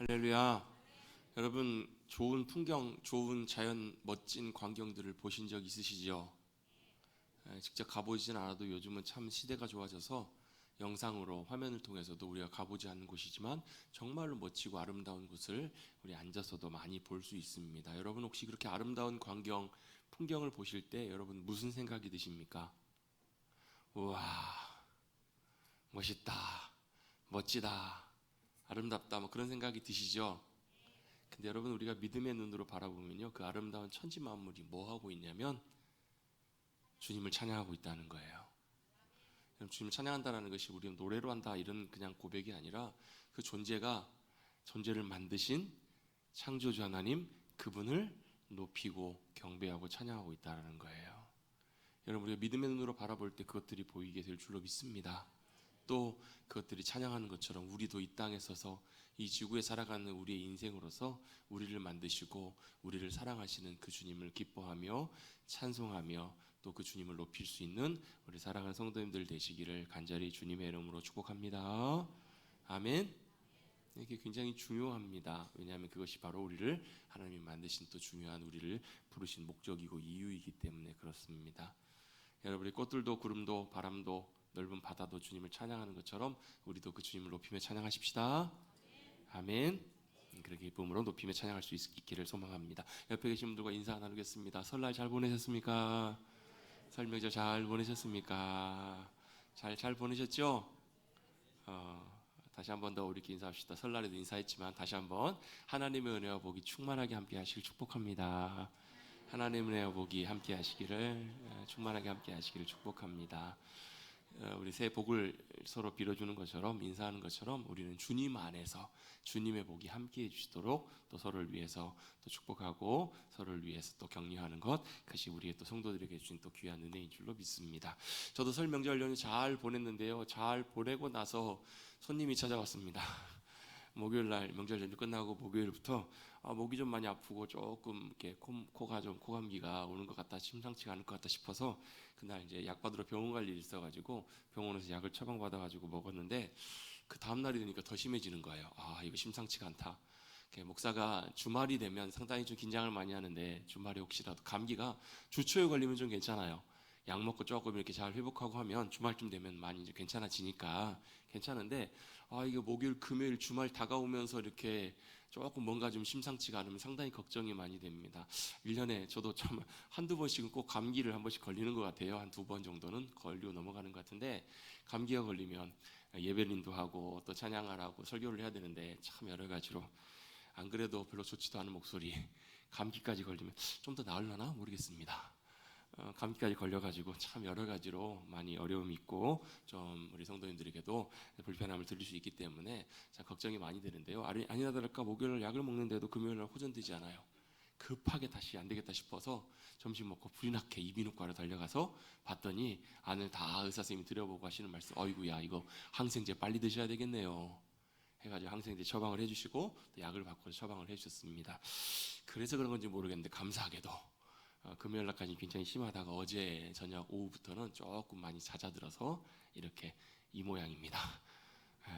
할렐루야. 여러분, 좋은 풍경, 좋은 자연, 멋진 광경들을 보신 적 있으시죠? 직접 가보진 않아도 요즘은 참 시대가 좋아져서 영상으로 화면을 통해서도 우리가 가보지 않는 곳이지만 정말로 멋지고 아름다운 곳을 우리 앉아서도 많이 볼 수 있습니다. 여러분 혹시 그렇게 아름다운 광경, 풍경을 보실 때 여러분 무슨 생각이 드십니까? 우와, 멋있다, 멋지다, 아름답다, 뭐 그런 생각이 드시죠? 근데 여러분, 우리가 믿음의 눈으로 바라보면요, 그 아름다운 천지 만물이 뭐 하고 있냐면 주님을 찬양하고 있다는 거예요. 주님을 찬양한다는 것이 우리는 노래로 한다 이런 그냥 고백이 아니라 그 존재를 만드신 창조주 하나님, 그분을 높이고 경배하고 찬양하고 있다는 거예요. 여러분, 우리가 믿음의 눈으로 바라볼 때 그것들이 보이게 될 줄로 믿습니다. 또 그것들이 찬양하는 것처럼 우리도 이 땅에 서서 이 지구에 살아가는 우리의 인생으로서 우리를 만드시고 우리를 사랑하시는 그 주님을 기뻐하며 찬송하며 또 그 주님을 높일 수 있는 우리 사랑하는 성도님들 되시기를 간절히 주님의 이름으로 축복합니다. 아멘. 이게 굉장히 중요합니다. 왜냐하면 그것이 바로 우리를 하나님이 만드신 또 중요한 우리를 부르신 목적이고 이유이기 때문에 그렇습니다. 여러분, 우리 꽃들도 구름도 바람도 넓은 바다도 주님을 찬양하는 것처럼 우리도 그 주님을 높이며 찬양하십시다. 아멘. 그렇게 기쁨으로 높이며 찬양할 수 있기를 소망합니다. 옆에 계신 분들과 인사 나누겠습니다. 설날 잘 보내셨습니까? 설 명절 잘 보내셨습니까? 잘 보내셨죠? 다시 한 번 더 우리끼리 인사합시다. 설날에도 인사했지만 다시 한번 하나님의 은혜와 복이 충만하게 함께 하시길 축복합니다. 하나님의 은혜와 복이 함께 하시기를, 충만하게 함께 하시기를 축복합니다. 우리 새해 복을 서로 빌어주는 것처럼, 인사하는 것처럼 우리는 주님 안에서 주님의 복이 함께 해주시도록 또 서로를 위해서 또 축복하고 서로를 위해서 또 격려하는 것, 그것이 우리의 또 성도들에게 주신 또 귀한 은혜인 줄로 믿습니다. 저도 설 명절 연휴 잘 보냈는데요, 잘 보내고 나서 손님이 찾아왔습니다. 목요일 날 명절 연휴 끝나고 목요일부터 목이 좀 많이 아프고 조금 이렇게 코가 좀 코감기가 오는 것 같다, 심상치가 않을 것 같다 싶어서 그날 이제 약 받으러 병원 갈 일이 있어가지고 병원에서 약을 처방받아가지고 먹었는데 그 다음 날이 되니까 더 심해지는 거예요. 이거 심상치가 않다. 목사가 주말이 되면 상당히 좀 긴장을 많이 하는데 주말에 혹시라도 감기가 주초에 걸리면 좀 괜찮아요. 약 먹고 조금 이렇게 잘 회복하고 하면 주말쯤 되면 많이 이제 괜찮아지니까 괜찮은데 이게 목요일, 금요일, 주말 다가오면서 이렇게 조금 뭔가 좀 심상치가 않으면 상당히 걱정이 많이 됩니다. 1년에 저도 참 한두 번씩은 꼭 감기를 한 번씩 걸리는 것 같아요. 한 2번 정도는 걸리고 넘어가는 것 같은데 감기가 걸리면 예배린도 하고 또 찬양하라고 설교를 해야 되는데 참 여러 가지로 안 그래도 별로 좋지도 않은 목소리 감기까지 걸리면 좀 더 나으려나 모르겠습니다. 감기까지 걸려가지고 참 여러 가지로 많이 어려움이 있고 좀 우리 성도님들에게도 불편함을 드릴 수 있기 때문에 참 걱정이 많이 되는데요. 아니나 다를까 목요일 약을 먹는데도 금요일날 호전되지 않아요. 급하게 다시 안 되겠다 싶어서 점심 먹고 불이 나게 이비인후과로 달려가서 봤더니 안을 다 의사 선생님이 들여보고 하시는 말씀, 어이구야 이거 항생제 빨리 드셔야 되겠네요 해가지고 항생제 처방을 해주시고 또 약을 바꿔서 처방을 해주셨습니다. 그래서 그런 건지 모르겠는데 감사하게도 금요일 날까지 굉장히 심하다가 어제 저녁 오후부터는 조금 많이 잦아들어서 이렇게 이 모양입니다.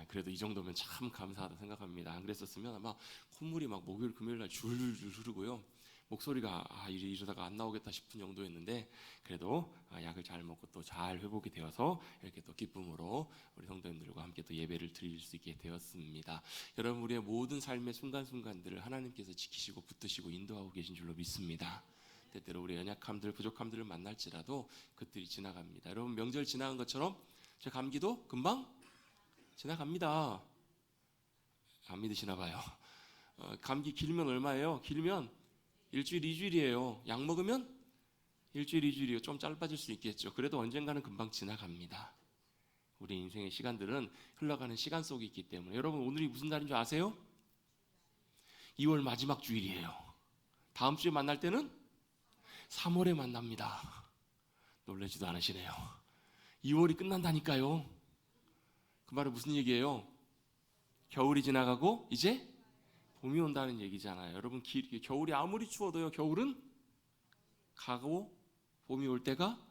그래도 이 정도면 참 감사하다 생각합니다. 안 그랬었으면 아마 콧물이 막 목요일 금요일 날 줄줄 흐르고요, 목소리가 이러다가 안 나오겠다 싶은 정도였는데 그래도 약을 잘 먹고 또 잘 회복이 되어서 이렇게 또 기쁨으로 우리 성도님들과 함께 또 예배를 드릴 수 있게 되었습니다. 여러분, 우리의 모든 삶의 순간순간들을 하나님께서 지키시고 붙드시고 인도하고 계신 줄로 믿습니다. 때때로 우리의 연약함들, 부족함들을 만날지라도 그들이 지나갑니다. 여러분, 명절 지나간 것처럼 제 감기도 금방 지나갑니다. 안 믿으시나 봐요. 감기 길면 얼마예요? 길면 일주일, 2주일이에요. 약 먹으면 일주일, 2주일이요. 좀 짧아질 수 있겠죠. 그래도 언젠가는 금방 지나갑니다. 우리 인생의 시간들은 흘러가는 시간 속에 있기 때문에. 여러분, 오늘이 무슨 날인 줄 아세요? 2월 마지막 주일이에요. 다음 주에 만날 때는 3월에 만납니다. 놀라지도 않으시네요. 2월이 끝난다니까요. 그 말은 무슨 얘기예요? 겨울이 지나가고 이제 봄이 온다는 얘기잖아요. 여러분, 겨울이 아무리 추워도요, 겨울은 가고 봄이 올 때가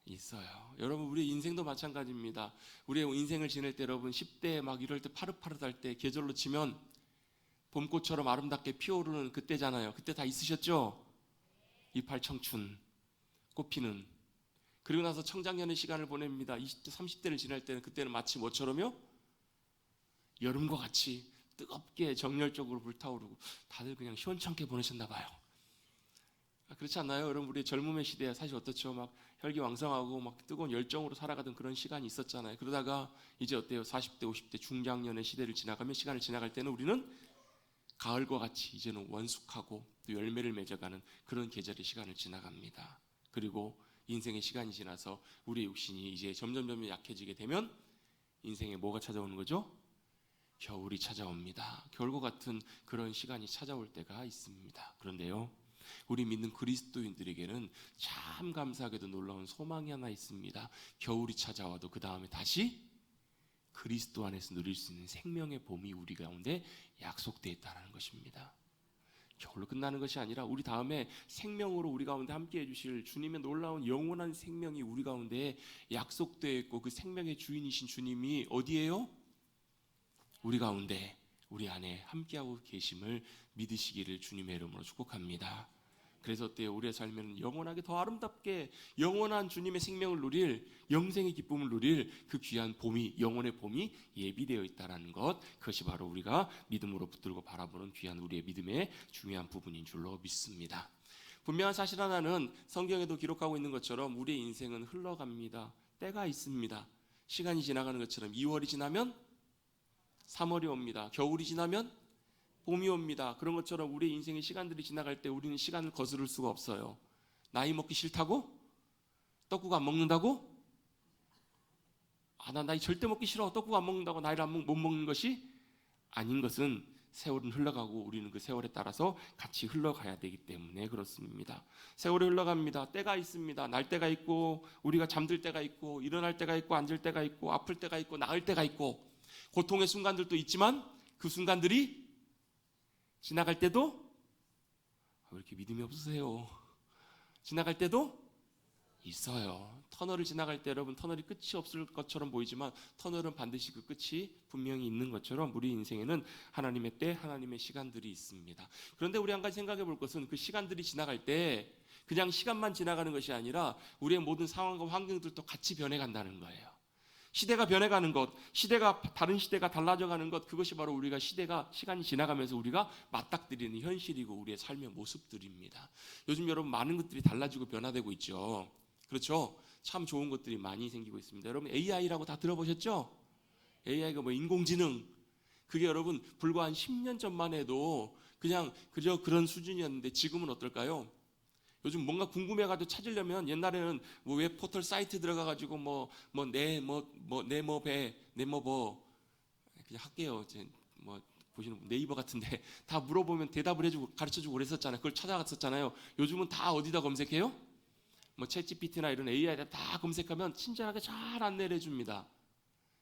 있어요. 여러분, 우리 인생도 마찬가지입니다. 우리의 인생을 지낼 때 여러분 10대 막 이럴 때 파릇파릇할 때 계절로 치면 봄꽃처럼 아름답게 피어오르는 그때잖아요. 그때 다 있으셨죠? 이팔 청춘, 꽃피는. 그리고 나서 청장년의 시간을 보냅니다. 20대, 30대를 지날 때는 그때는 마치 뭐처럼요? 여름과 같이 뜨겁게 정열적으로 불타오르고 다들 그냥 시원찮게 보내셨나 봐요. 그렇지 않나요? 여러분, 우리 젊음의 시대에 사실 어떻죠? 막 혈기왕성하고 막 뜨거운 열정으로 살아가던 그런 시간이 있었잖아요. 그러다가 이제 어때요? 40대, 50대 중장년의 시대를 지나가면, 시간을 지나갈 때는 우리는 가을과 같이 이제는 원숙하고 또 열매를 맺어가는 그런 계절의 시간을 지나갑니다. 그리고 인생의 시간이 지나서 우리의 육신이 이제 점점 약해지게 되면 인생에 뭐가 찾아오는 거죠? 겨울이 찾아옵니다. 겨울과 같은 그런 시간이 찾아올 때가 있습니다. 그런데요, 우리 믿는 그리스도인들에게는 참 감사하게도 놀라운 소망이 하나 있습니다. 겨울이 찾아와도 그 다음에 다시 그리스도 안에서 누릴 수 있는 생명의 봄이 우리 가운데 약속되어 있다는 것입니다. 겨울로 끝나는 것이 아니라 우리 다음에 생명으로 우리 가운데 함께해 주실 주님의 놀라운 영원한 생명이 우리 가운데 약속되어 있고, 그 생명의 주인이신 주님이 어디에요? 우리 가운데, 우리 안에 함께하고 계심을 믿으시기를 주님의 이름으로 축복합니다. 그래서 어때요? 우리의 삶에는 영원하게 더 아름답게 영원한 주님의 생명을 누릴, 영생의 기쁨을 누릴 그 귀한 봄이, 영원의 봄이 예비되어 있다는 것, 그것이 바로 우리가 믿음으로 붙들고 바라보는 귀한 우리의 믿음의 중요한 부분인 줄로 믿습니다. 분명한 사실 하나는 성경에도 기록하고 있는 것처럼 우리의 인생은 흘러갑니다. 때가 있습니다. 시간이 지나가는 것처럼 2월이 지나면 3월이 옵니다. 겨울이 지나면 봄이 옵니다. 그런 것처럼 우리의 인생의 시간들이 지나갈 때 우리는 시간을 거스를 수가 없어요. 나이 먹기 싫다고? 떡국 안 먹는다고? 나 나이 절대 먹기 싫어. 떡국 안 먹는다고 나이를 못 먹는 것이 아닌 것은 세월은 흘러가고 우리는 그 세월에 따라서 같이 흘러가야 되기 때문에 그렇습니다. 세월이 흘러갑니다. 때가 있습니다. 날 때가 있고, 우리가 잠들 때가 있고, 일어날 때가 있고, 앉을 때가 있고, 아플 때가 있고, 나을 때가 있고, 고통의 순간들도 있지만 그 순간들이 지나갈 때도, 왜 이렇게 믿음이 없으세요? 지나갈 때도 있어요. 터널을 지나갈 때 여러분, 터널이 끝이 없을 것처럼 보이지만 터널은 반드시 그 끝이 분명히 있는 것처럼 우리 인생에는 하나님의 때, 하나님의 시간들이 있습니다. 그런데 우리 한 가지 생각해 볼 것은, 그 시간들이 지나갈 때 그냥 시간만 지나가는 것이 아니라 우리의 모든 상황과 환경들도 같이 변해간다는 거예요. 시대가 변해가는 것, 다른 시대가 달라져가는 것, 그것이 바로 우리가 시간이 지나가면서 우리가 맞닥뜨리는 현실이고 우리의 삶의 모습들입니다. 요즘 여러분, 많은 것들이 달라지고 변화되고 있죠. 그렇죠? 참 좋은 것들이 많이 생기고 있습니다. 여러분, AI라고 다 들어보셨죠? AI가 뭐 인공지능, 그게 여러분 불과 한 10년 전만 해도 그냥 그저 그런 수준이었는데 지금은 어떨까요? 요즘 뭔가 궁금해가지고 찾으려면, 옛날에는 뭐 웹 포털 사이트 들어가가지고 네모버 그냥 할게요. 뭐 보시는 네이버 같은데 다 물어보면 대답을 해주고 가르쳐주고 그랬었잖아요. 그걸 찾아갔었잖아요. 요즘은 다 어디다 검색해요? 뭐 챗GPT나 이런 AI에다 다 검색하면 친절하게 잘 안내를 해줍니다.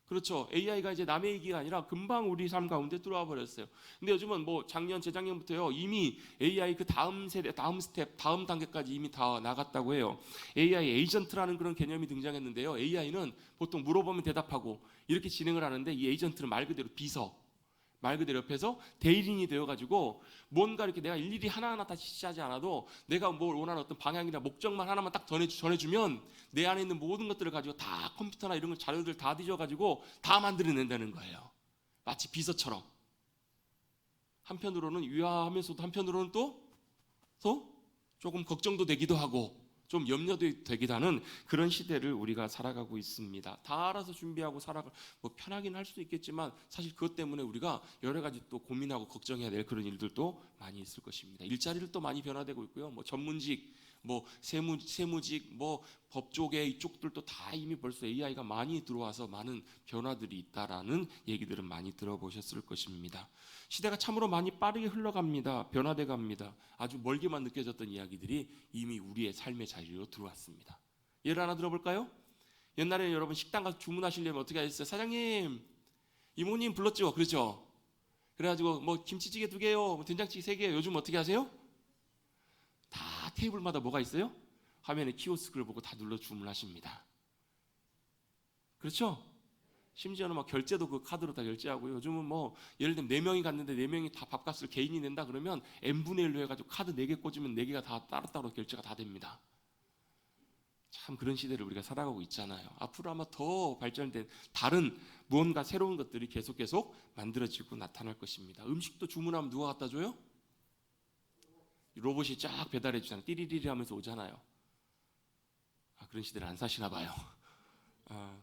그렇죠. AI가 이제 남의 얘기가 아니라 금방 우리 삶 가운데 들어와 버렸어요. 근데 요즘은 뭐 재작년부터요, 이미 AI 그 다음 세대, 다음 스텝, 다음 단계까지 이미 다 나갔다고 해요. AI 에이전트라는 그런 개념이 등장했는데요. AI는 보통 물어보면 대답하고 이렇게 진행을 하는데, 이 에이전트는 말 그대로 비서, 말 그대로 옆에서 대리인이 되어가지고 뭔가 이렇게 내가 일일이 하나하나 다 지시하지 않아도 내가 뭘 원하는 어떤 방향이나 목적만 하나만 딱 전해주면 내 안에 있는 모든 것들을 가지고 다 컴퓨터나 이런 걸 자료들 다 뒤져가지고 다 만들어낸다는 거예요. 마치 비서처럼. 한편으로는 유아하면서도 한편으로는 또 조금 걱정도 되기도 하고 좀 염려도 되기도 하는 그런 시대를 우리가 살아가고 있습니다. 다 알아서 준비하고 뭐 편하긴 할 수도 있겠지만 사실 그것 때문에 우리가 여러 가지 또 고민하고 걱정해야 될 그런 일들도 많이 있을 것입니다. 일자리를 또 많이 변화되고 있고요. 뭐 전문직, 뭐 세무직, 뭐 법조계 이쪽들도 다 이미 벌써 AI가 많이 들어와서 많은 변화들이 있다라는 얘기들은 많이 들어보셨을 것입니다. 시대가 참으로 많이 빠르게 흘러갑니다. 변화돼 갑니다. 아주 멀게만 느껴졌던 이야기들이 이미 우리의 삶의 자리로 들어왔습니다. 예를 하나 들어볼까요? 옛날에 여러분 식당 가서 주문하시려면 어떻게 하셨어요? 사장님, 이모님 불렀죠? 그렇죠? 그래가지고 뭐 김치찌개 2개요, 뭐 된장찌개 3개요. 요즘 어떻게 하세요? 다 테이블마다 뭐가 있어요? 화면에 키오스크를 보고 다 눌러 주문하십니다. 그렇죠? 심지어는 막 결제도 그 카드로 다 결제하고요. 요즘은 뭐 예를 들면 4명이 갔는데 4명이 다 밥값을 개인이 낸다 그러면 n분의 1로 해가지고 카드 4개 꽂으면 4개가 다 따로따로 결제가 다 됩니다. 참 그런 시대를 우리가 살아가고 있잖아요. 앞으로 아마 더 발전된 다른 무언가 새로운 것들이 계속 만들어지고 나타날 것입니다. 음식도 주문하면 누가 갖다 줘요? 로봇이 쫙 배달해 주잖아요. 띠리리리 하면서 오잖아요. 그런 시대를 안 사시나 봐요.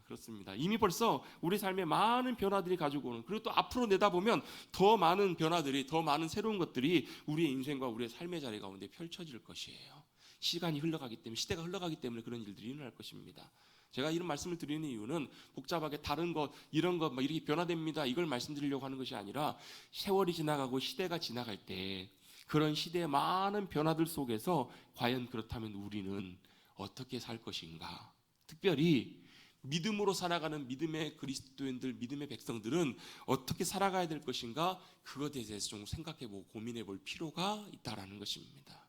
그렇습니다. 이미 벌써 우리 삶에 많은 변화들이 가지고 오는, 그리고 또 앞으로 내다보면 더 많은 변화들이, 더 많은 새로운 것들이 우리의 인생과 우리의 삶의 자리 가운데 펼쳐질 것이에요. 시간이 흘러가기 때문에, 시대가 흘러가기 때문에 그런 일들이 일어날 것입니다. 제가 이런 말씀을 드리는 이유는 복잡하게 다른 것, 이런 것 막 이렇게 변화됩니다, 이걸 말씀드리려고 하는 것이 아니라, 세월이 지나가고 시대가 지나갈 때 그런 시대의 많은 변화들 속에서 과연 그렇다면 우리는 어떻게 살 것인가, 특별히 믿음으로 살아가는 믿음의 그리스도인들, 믿음의 백성들은 어떻게 살아가야 될 것인가, 그것에 대해서 좀 생각해보고 고민해볼 필요가 있다라는 것입니다.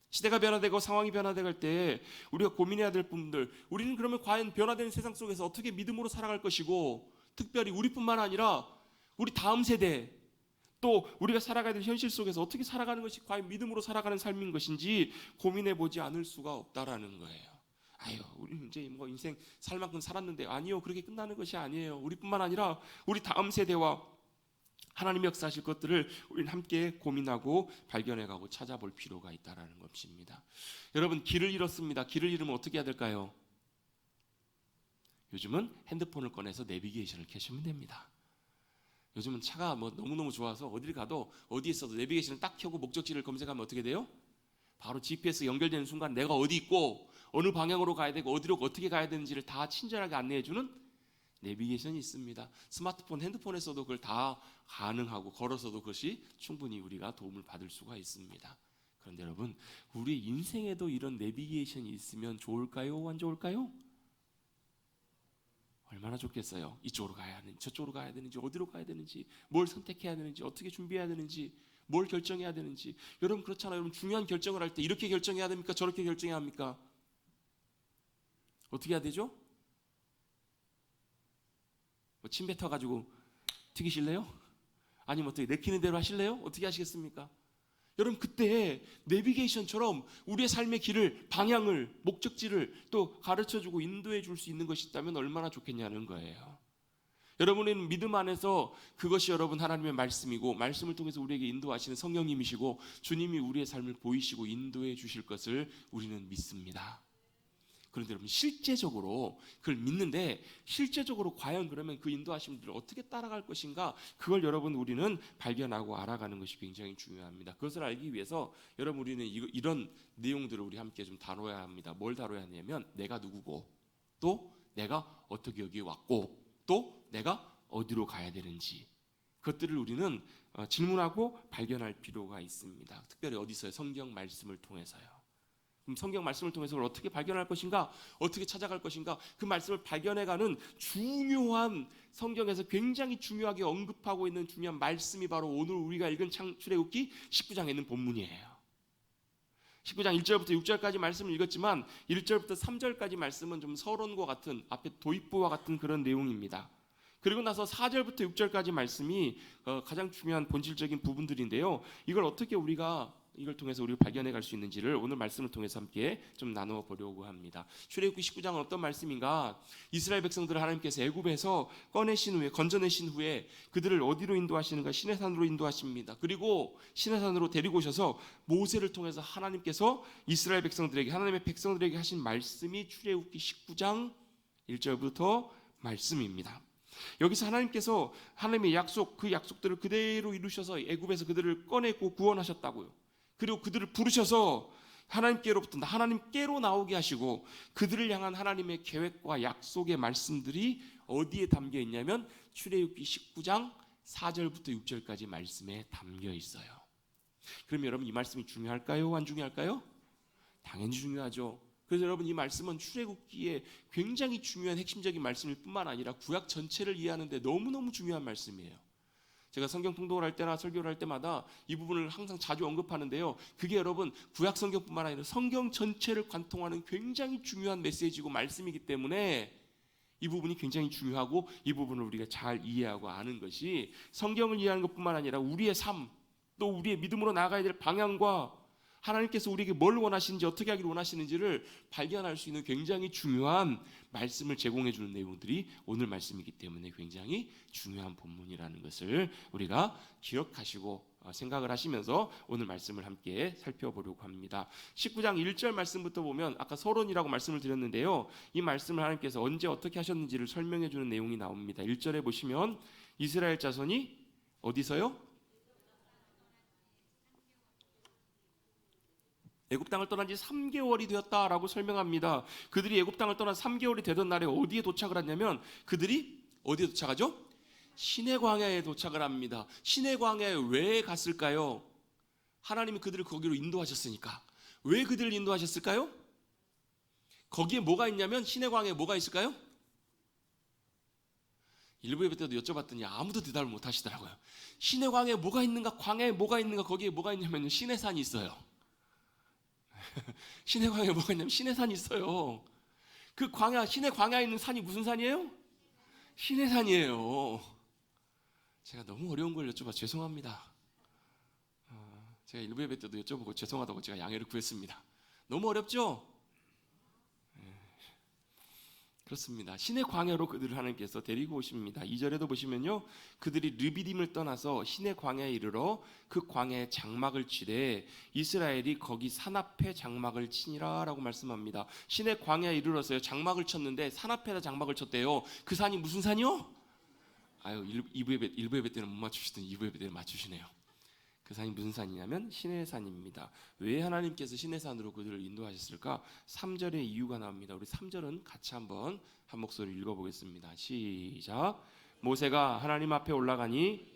시대가 변화되고 상황이 변화될 때 우리가 고민해야 될 부분들, 우리는 그러면 과연 변화되는 세상 속에서 어떻게 믿음으로 살아갈 것이고, 특별히 우리뿐만 아니라 우리 다음 세대, 또 우리가 살아가야 될 현실 속에서 어떻게 살아가는 것이 과연 믿음으로 살아가는 삶인 것인지 고민해보지 않을 수가 없다라는 거예요. 우리 이제 뭐 인생 살 만큼 살았는데, 아니요, 그렇게 끝나는 것이 아니에요. 우리뿐만 아니라 우리 다음 세대와 하나님이 역사하실 것들을 우리는 함께 고민하고 발견해가고 찾아볼 필요가 있다라는 것입니다. 여러분, 길을 잃었습니다. 길을 잃으면 어떻게 해야 될까요? 요즘은 핸드폰을 꺼내서 내비게이션을 켜시면 됩니다. 요즘은 차가 뭐 너무너무 좋아서 어딜 가도 어디에 있어도 내비게이션을 딱 켜고 목적지를 검색하면 어떻게 돼요? 바로 GPS 연결되는 순간 내가 어디 있고 어느 방향으로 가야 되고 어디로 어떻게 가야 되는지를 다 친절하게 안내해주는 내비게이션이 있습니다. 스마트폰, 핸드폰에서도 그걸 다 가능하고, 걸어서도 그것이 충분히 우리가 도움을 받을 수가 있습니다. 그런데 여러분, 우리 인생에도 이런 내비게이션이 있으면 좋을까요? 안 좋을까요? 얼마나 좋겠어요. 이쪽으로 가야 하는지 저쪽으로 가야 되는지, 어디로 가야 되는지, 뭘 선택해야 되는지, 어떻게 준비해야 되는지, 뭘 결정해야 되는지. 여러분 그렇잖아요. 여러분 중요한 결정을 할 때 이렇게 결정해야 됩니까? 저렇게 결정해야 합니까? 어떻게 해야 되죠? 침 뱉어가지고 튀기실래요? 아니면 어떻게 내키는 대로 하실래요? 어떻게 하시겠습니까? 여러분 그때 내비게이션처럼 우리의 삶의 길을, 방향을, 목적지를 또 가르쳐주고 인도해 줄 수 있는 것이 있다면 얼마나 좋겠냐는 거예요. 여러분은 믿음 안에서 그것이 여러분 하나님의 말씀이고, 말씀을 통해서 우리에게 인도하시는 성령님이시고, 주님이 우리의 삶을 보이시고 인도해 주실 것을 우리는 믿습니다. 그런데 여러분 실제적으로 그걸 믿는데, 실제적으로 과연 그러면 그 인도하심들을 어떻게 따라갈 것인가, 그걸 여러분 우리는 발견하고 알아가는 것이 굉장히 중요합니다. 그것을 알기 위해서 여러분 우리는 이런 내용들을 우리 함께 좀 다뤄야 합니다. 뭘 다뤄야 하냐면, 내가 누구고, 또 내가 어떻게 여기 왔고, 또 내가 어디로 가야 되는지, 그것들을 우리는 질문하고 발견할 필요가 있습니다. 특별히 어디서요? 성경 말씀을 통해서요. 그럼 성경 말씀을 통해서 그걸 어떻게 발견할 것인가, 어떻게 찾아갈 것인가, 그 말씀을 발견해가는 중요한, 성경에서 굉장히 중요하게 언급하고 있는 중요한 말씀이 바로 오늘 우리가 읽은 출애굽기 19장에 있는 본문이에요. 19장 1절부터 6절까지 말씀을 읽었지만 1절부터 3절까지 말씀은 좀 서론과 같은, 앞에 도입부와 같은 그런 내용입니다. 그리고 나서 4절부터 6절까지 말씀이 가장 중요한 본질적인 부분들인데요, 이걸 어떻게 우리가 이걸 통해서 우리가 발견해 갈 수 있는지를 오늘 말씀을 통해서 함께 좀 나누어 보려고 합니다. 출애굽기 19장은 어떤 말씀인가? 이스라엘 백성들을 하나님께서 애굽에서 꺼내신 후에, 건져내신 후에 그들을 어디로 인도하시는가? 시내산으로 인도하십니다. 그리고 시내산으로 데리고 오셔서 모세를 통해서 하나님께서 이스라엘 백성들에게, 하나님의 백성들에게 하신 말씀이 출애굽기 19장 1절부터 말씀입니다. 여기서 하나님께서 하나님의 약속, 그 약속들을 그대로 이루셔서 애굽에서 그들을 꺼내고 구원하셨다고요. 그리고 그들을 부르셔서 하나님께로 나오게 하시고, 그들을 향한 하나님의 계획과 약속의 말씀들이 어디에 담겨 있냐면 출애굽기 19장 4절부터 6절까지 말씀에 담겨 있어요. 그럼 여러분 이 말씀이 중요할까요? 안 중요할까요? 당연히 중요하죠. 그래서 여러분 이 말씀은 출애굽기에 굉장히 중요한 핵심적인 말씀일 뿐만 아니라 구약 전체를 이해하는 데 너무너무 중요한 말씀이에요. 제가 성경 통독을 할 때나 설교를 할 때마다 이 부분을 항상 자주 언급하는데요, 그게 여러분 구약 성경뿐만 아니라 성경 전체를 관통하는 굉장히 중요한 메시지고 말씀이기 때문에 이 부분이 굉장히 중요하고 이 부분을 우리가 잘 이해하고 아는 것이 성경을 이해하는 것뿐만 아니라 우리의 삶, 또 우리의 믿음으로 나아가야 될 방향과 하나님께서 우리에게 뭘 원하시는지 어떻게 하기를 원하시는지를 발견할 수 있는 굉장히 중요한 말씀을 제공해 주는 내용들이 오늘 말씀이기 때문에 굉장히 중요한 본문이라는 것을 우리가 기억하시고 생각을 하시면서 오늘 말씀을 함께 살펴보려고 합니다. 19장 1절 말씀부터 보면 아까 서론이라고 말씀을 드렸는데요. 이 말씀을 하나님께서 언제 어떻게 하셨는지를 설명해 주는 내용이 나옵니다. 1절에 보시면 이스라엘 자손이 어디서요? 애굽 땅을 떠난 지 3개월이 되었다라고 설명합니다. 그들이 애굽 땅을 떠난 3개월이 되던 날에 어디에 도착을 했냐면 그들이 어디에 도착하죠? 시내 광야에 도착을 합니다. 시내 광야에 왜 갔을까요? 하나님이 그들을 거기로 인도하셨으니까. 왜 그들을 인도하셨을까요? 거기에 뭐가 있냐면 시내 광야에 뭐가 있을까요? 일부 예배 때도 여쭤봤더니 아무도 대답을 못 하시더라고요. 시내 광야에 뭐가 있는가? 광야에 뭐가 있는가? 거기에 뭐가 있냐면 시내산이 있어요. 시내 광야에 뭐가 있냐면 시내산이 있어요. 그 광야, 시내 광야에 있는 산이 무슨 산이에요? 시내산이에요. 제가 너무 어려운 걸 여쭤봐 죄송합니다. 제가 일부 예배 때도 여쭤보고 죄송하다고 제가 양해를 구했습니다. 너무 어렵죠? 그렇습니다. 신의 광야로 그들을 하나님께서 데리고 오십니다. 2절에도 보시면요, 그들이 르비딤을 떠나서 신의 광야에 이르러 그 광야에 장막을 치되 이스라엘이 거기 산 앞에 장막을 치니라라고 말씀합니다. 신의 광야에 이르러서요 장막을 쳤는데 산 앞에다 장막을 쳤대요. 그 산이 무슨 산이요? 아유, 일부 예배 때는 못 맞추시더니 2부 예배 때는 맞추시네요. 그 산이 무슨 산이냐면 신의 산입니다. 왜 하나님께서 신의 산으로 그들을 인도하셨을까? 3절의 이유가 나옵니다. 우리 3절은 같이 한번 한 목소리 읽어보겠습니다. 시작. 모세가 하나님 앞에 올라가니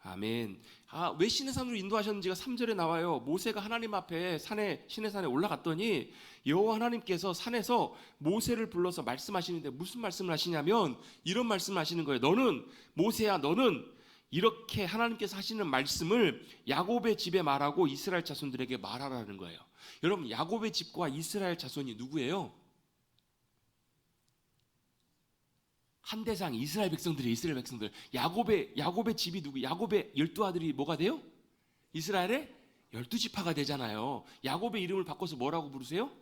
아멘. 왜 신의 산으로 인도하셨는지가 3절에 나와요. 모세가 하나님 앞에 신의 산에 올라갔더니 여호와 하나님께서 산에서 모세를 불러서 말씀하시는데 무슨 말씀을 하시냐면 이런 말씀을 하시는 거예요. 너는 모세야, 너는 이렇게 하나님께서 하시는 말씀을 야곱의 집에 말하고 이스라엘 자손들에게 말하라는 거예요. 여러분, 야곱의 집과 이스라엘 자손이 누구예요? 한대상 이스라엘 백성들이 이스라엘 백성들. 야곱의 집이 누구? 야곱의 12아들이 뭐가 돼요? 이스라엘의 12지파가 되잖아요. 야곱의 이름을 바꿔서 뭐라고 부르세요?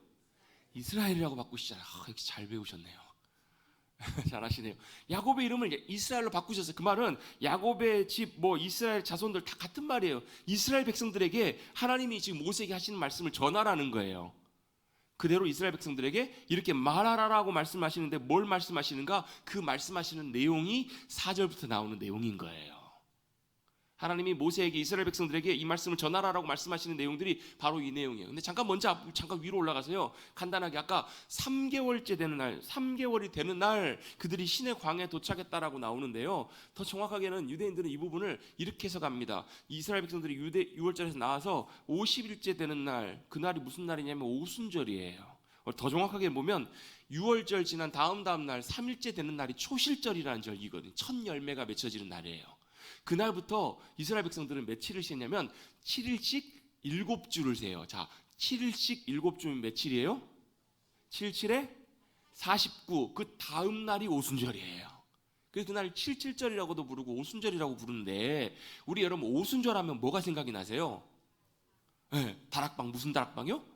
이스라엘이라고 바꾸시잖아요. 역시 잘 배우셨네요. 잘하시네요. 야곱의 이름을 이스라엘로 바꾸셨어요. 그 말은 야곱의 집, 이스라엘 자손들 다 같은 말이에요. 이스라엘 백성들에게 하나님이 지금 모세에게 하시는 말씀을 전하라는 거예요. 그대로 이스라엘 백성들에게 이렇게 말하라라고 말씀하시는데 뭘 말씀하시는가? 그 말씀하시는 내용이 4절부터 나오는 내용인 거예요. 하나님이 모세에게 이스라엘 백성들에게 이 말씀을 전하라라고 말씀하시는 내용들이 바로 이 내용이에요. 근데 잠깐 위로 올라가서요. 간단하게 아까 3개월째 되는 날, 3개월이 되는 날 그들이 신의 광야에 도착했다라고 나오는데요. 더 정확하게는 유대인들은 이 부분을 이렇게 해석합니다. 이스라엘 백성들이 유월절에서 나와서 50일째 되는 날, 그날이 무슨 날이냐면 오순절이에요. 더 정확하게 보면 6월절 지난 다음 날 3일째 되는 날이 초실절이라는 절기거든요. 첫 열매가 맺혀지는 날이에요. 그날부터 이스라엘 백성들은 며칠을 쉬냐면 7일씩 7주를 세요. 자, 7일씩 7주면 며칠이에요? 77에 49. 그 다음 날이 오순절이에요. 그래서 그날 77절이라고도 부르고 오순절이라고 부르는데 우리 여러분 오순절 하면 뭐가 생각이 나세요? 네, 다락방. 무슨 다락방이요?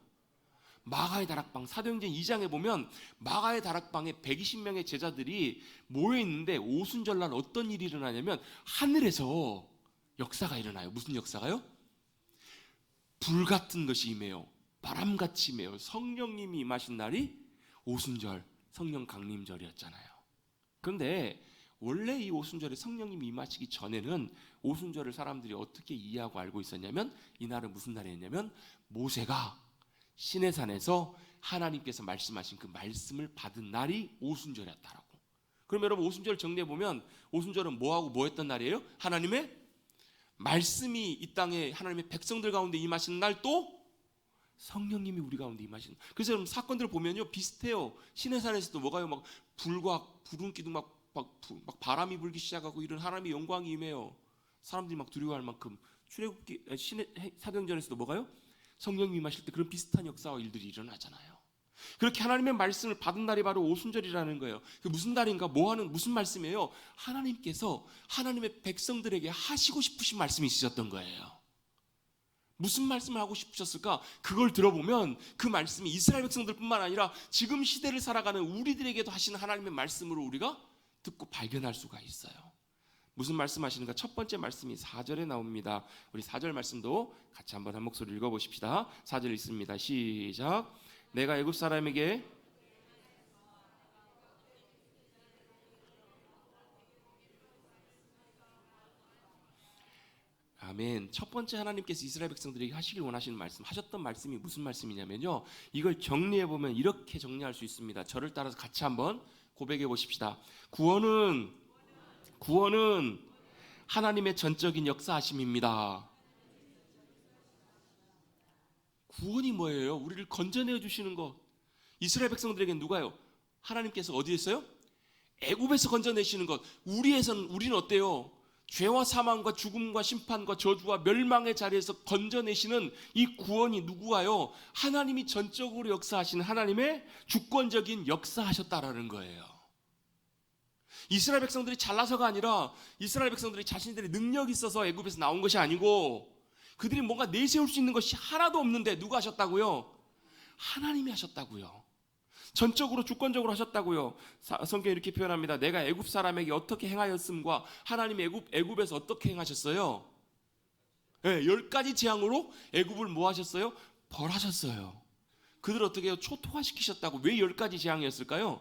마가의 다락방. 사도행전 2장에 보면 마가의 다락방에 120명의 제자들이 모여있는데 오순절날 어떤 일이 일어나냐면 하늘에서 역사가 일어나요. 무슨 역사가요? 불같은 것이 임해요. 바람같이 임해요. 성령님이 임하신 날이 오순절, 성령 강림절이었잖아요. 그런데 원래 이 오순절에 성령님이 임하시기 전에는 오순절을 사람들이 어떻게 이해하고 알고 있었냐면 이날은 무슨 날이었냐면 모세가 시내산에서 하나님께서 말씀하신 그 말씀을 받은 날이 오순절이었다라고. 그럼 여러분 오순절 정리해보면 오순절은 뭐하고 뭐 했던 날이에요? 하나님의 말씀이 이 땅에 하나님의 백성들 가운데 임하시는 날, 또 성령님이 우리 가운데 임하시는. 그래서 여러분 사건들을 보면요 비슷해요. 시내산에서도 뭐가요? 막 불과 구름 기둥 막 바람이 불기 시작하고 이런 하나님의 영광이 임해요. 사람들이 막 두려워할 만큼 출애굽기 사도행전에서도 뭐가요? 성령 임하실 때 그런 비슷한 역사와 일들이 일어나잖아요. 그렇게 하나님의 말씀을 받은 날이 바로 오순절이라는 거예요. 그 무슨 날인가? 무슨 말씀이에요? 하나님께서 하나님의 백성들에게 하시고 싶으신 말씀이 있으셨던 거예요. 무슨 말씀을 하고 싶으셨을까? 그걸 들어보면 그 말씀이 이스라엘 백성들뿐만 아니라 지금 시대를 살아가는 우리들에게도 하시는 하나님의 말씀으로 우리가 듣고 발견할 수가 있어요. 무슨 말씀하시는가? 첫 번째 말씀이 4절에 나옵니다. 우리 4절 말씀도 같이 한번 한 목소리 읽어보십시다. 4절 읽습니다. 시작. 내가 애굽 사람에게 아멘. 첫 번째 하나님께서 이스라엘 백성들에게 하시길 원하시는 말씀, 하셨던 말씀이 무슨 말씀이냐면요, 이걸 정리해 보면 이렇게 정리할 수 있습니다. 저를 따라서 같이 한번 고백해 보십시다. 구원은 하나님의 전적인 역사하심입니다. 구원이 뭐예요? 우리를 건져내 주시는 것. 이스라엘 백성들에게 누가요? 하나님께서 어디에서요? 애굽에서 건져내시는 것. 우리는 어때요? 죄와 사망과 죽음과 심판과 저주와 멸망의 자리에서 건져내시는 이 구원이 누구가요? 하나님이 전적으로 역사하시는 하나님의 주권적인 역사하셨다라는 거예요. 이스라엘 백성들이 잘나서가 아니라 이스라엘 백성들이 자신들의 능력이 있어서 애굽에서 나온 것이 아니고 그들이 뭔가 내세울 수 있는 것이 하나도 없는데 누가 하셨다고요? 하나님이 하셨다고요. 전적으로 주권적으로 하셨다고요. 성경이 이렇게 표현합니다. 내가 애굽 사람에게 어떻게 행하였음과 하나님이 애굽에서 어떻게 행하셨어요? 네, 10가지 재앙으로 애굽을 뭐 하셨어요? 벌하셨어요. 그들을 어떻게 해요? 초토화시키셨다고. 왜 10가지 재앙이었을까요?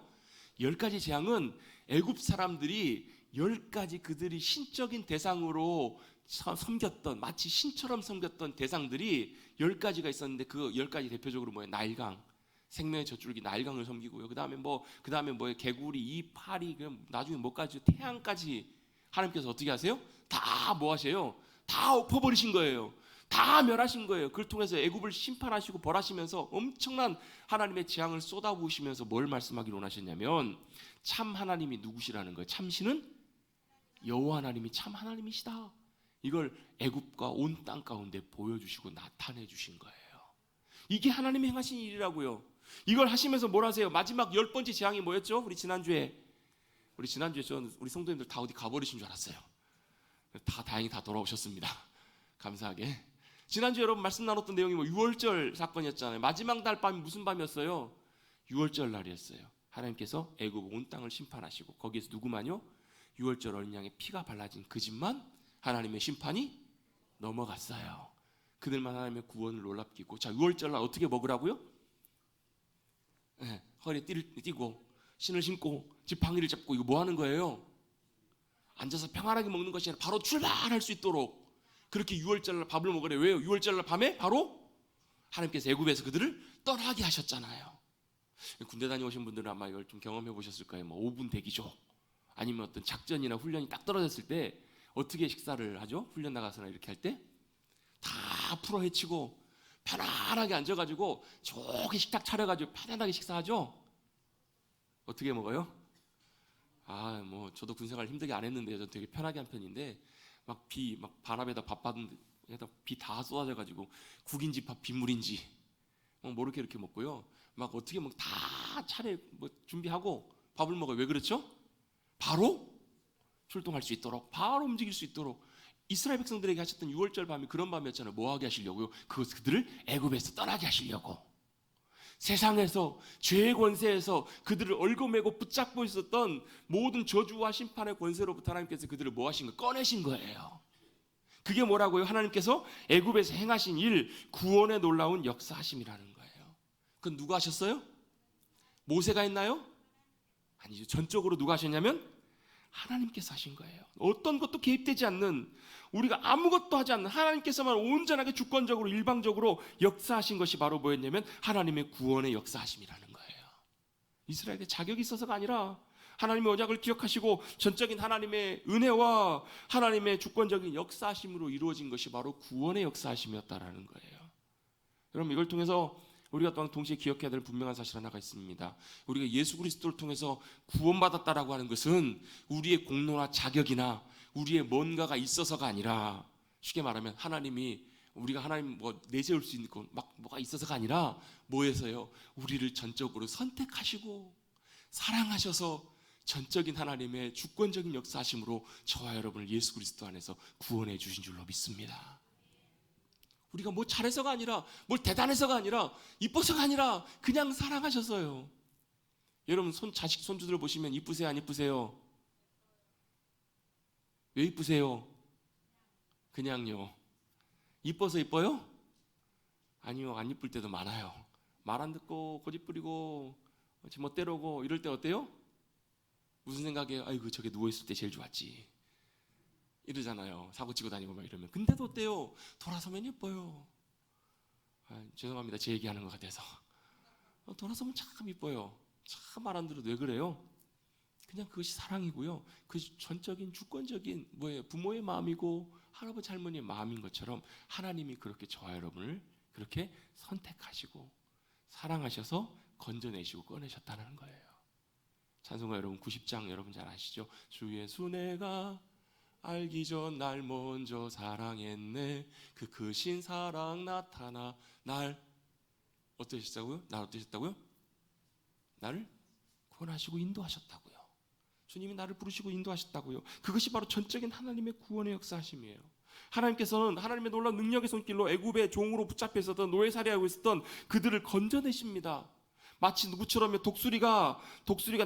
10가지 재앙은 애굽 사람들이 10가지 그들이 신적인 대상으로 섬겼던, 마치 신처럼 섬겼던 대상들이 10가지가 있었는데 그 10가지 대표적으로 뭐예요? 나일강, 생명의 젖줄기 나일강을 섬기고요. 그다음에 뭐예요? 개구리, 이 파리, 나중에 뭐까지, 태양까지 하나님께서 어떻게 하세요? 다 뭐 하세요? 다 엎어버리신 거예요. 다 멸하신 거예요. 그걸 통해서 애굽을 심판하시고 벌하시면서 엄청난 하나님의 재앙을 쏟아부으시면서 뭘 말씀하기를 원하셨냐면 참 하나님이 누구시라는 거예요. 참신은 여호와 하나님이 참 하나님이시다. 이걸 애굽과 온 땅 가운데 보여주시고 나타내 주신 거예요. 이게 하나님이 행하신 일이라고요. 이걸 하시면서 뭘 하세요? 마지막 10번째 재앙이 뭐였죠? 우리 지난주에 우리 성도님들 다 어디 가버리신 줄 알았어요. 다행히 다 돌아오셨습니다. 감사하게. 지난주에 여러분 말씀 나눴던 내용이 뭐 6월절 사건이었잖아요. 마지막 날 밤이 무슨 밤이었어요? 6월절 날이었어요. 하나님께서 애굽 온 땅을 심판하시고 거기에서 누구만요? 6월절 어린 양의 피가 발라진 그 집만 하나님의 심판이 넘어갔어요. 그들만 하나님의 구원을 놀랍게 입고, 자 6월절 날 어떻게 먹으라고요? 네, 허리에 띠를 띠고 신을 신고 지팡이를 잡고 이거 뭐 하는 거예요? 앉아서 평안하게 먹는 것이 아니라 바로 출발할 수 있도록 그렇게 6월절 날 밥을 먹으래요. 왜요? 6월절 날 밤에 바로 하나님께서 애굽에서 그들을 떠나게 하셨잖아요. 군대 다녀오신 분들은 아마 이걸 좀 경험해 보셨을 거예요. 뭐 5분 대기조 아니면 어떤 작전이나 훈련이 딱 떨어졌을 때 어떻게 식사를 하죠? 훈련 나가서나 이렇게 할 때 다 풀어 헤치고 편안하게 앉아가지고 좋게 식탁 차려가지고 편안하게 식사하죠. 어떻게 먹어요? 뭐 저도 군생활 힘들게 안 했는데 저 되게 편하게 한 편인데 막 반합에다 밥 받은 데다 비 다 쏟아져가지고 국인지 밥 빗물인지 모르게 이렇게 먹고요. 막 어떻게 다 차례 준비하고 밥을 먹어요. 왜 그렇죠? 바로 출동할 수 있도록, 바로 움직일 수 있도록. 이스라엘 백성들에게 하셨던 6월절 밤이 그런 밤이었잖아요. 뭐 하게 하시려고요? 그들을 애굽에서 떠나게 하시려고. 세상에서 죄의 권세에서 그들을 얽어매고 붙잡고 있었던 모든 저주와 심판의 권세로부터 하나님께서 그들을 뭐 하신 거예요? 꺼내신 거예요. 그게 뭐라고요? 하나님께서 애굽에서 행하신 일, 구원의 놀라운 역사하심이라는 거예요. 그건 누가 하셨어요? 모세가 했나요? 아니죠. 전적으로 누가 하셨냐면 하나님께서 하신 거예요. 어떤 것도 개입되지 않는, 우리가 아무것도 하지 않는 하나님께서만 온전하게 주권적으로 일방적으로 역사하신 것이 바로 뭐였냐면 하나님의 구원의 역사하심이라는 거예요. 이스라엘에 자격이 있어서가 아니라 하나님의 언약을 기억하시고 전적인 하나님의 은혜와 하나님의 주권적인 역사하심으로 이루어진 것이 바로 구원의 역사하심이었다라는 거예요. 여러분, 이걸 통해서 우리가 또한 동시에 기억해야 될 분명한 사실 하나가 있습니다. 우리가 예수 그리스도를 통해서 구원받았다라고 하는 것은 우리의 공로나 자격이나 우리의 뭔가가 있어서가 아니라 쉽게 말하면 하나님이 우리가 하나님 뭐 내세울 수 있는 건 막 뭐가 있어서가 아니라 뭐에서요? 우리를 전적으로 선택하시고 사랑하셔서 전적인 하나님의 주권적인 역사하심으로 저와 여러분을 예수 그리스도 안에서 구원해 주신 줄로 믿습니다. 우리가 뭐 잘해서가 아니라 뭘 대단해서가 아니라 이뻐서가 아니라 그냥 사랑하셔서요. 여러분 자식 손주들 보시면 이쁘세요 안 이쁘세요? 왜 이쁘세요? 그냥요. 이뻐서 이뻐요? 아니요, 안 이쁠 때도 많아요. 말 안 듣고 고집 부리고 제멋대로고 이럴 때 어때요? 무슨 생각이에요? 아이고 저게 누워있을 때 제일 좋았지 이러잖아요. 사고치고 다니고 막 이러면. 근데도 어때요? 돌아서면 예뻐요. 죄송합니다, 제 얘기하는 것 같아서. 돌아서면 참 이뻐요. 참 말 안 들어도 왜 그래요? 그냥 그것이 사랑이고요. 그 전적인 주권적인 부모의 마음이고 할아버지 할머니의 마음인 것처럼 하나님이 그렇게 저와 여러분을 그렇게 선택하시고 사랑하셔서 건져내시고 꺼내셨다는 거예요. 찬송가 여러분 90장 여러분 잘 아시죠? 주 예수 내가 알기 전 날 먼저 사랑했네. 그 크신 사랑 나타나 날 어떠셨다고요? 날 어떠셨다고요? 나를 구원하시고 인도하셨다고요. 주님이 나를 부르시고 인도하셨다고요. 그것이 바로 전적인 하나님의 구원의 역사하심이에요. 하나님께서는 하나님의 놀라운 능력의 손길로 애굽의 종으로 붙잡혀 있었던 노예살이하고 있었던 그들을 건져내십니다. 마치 누구처럼요, 독수리가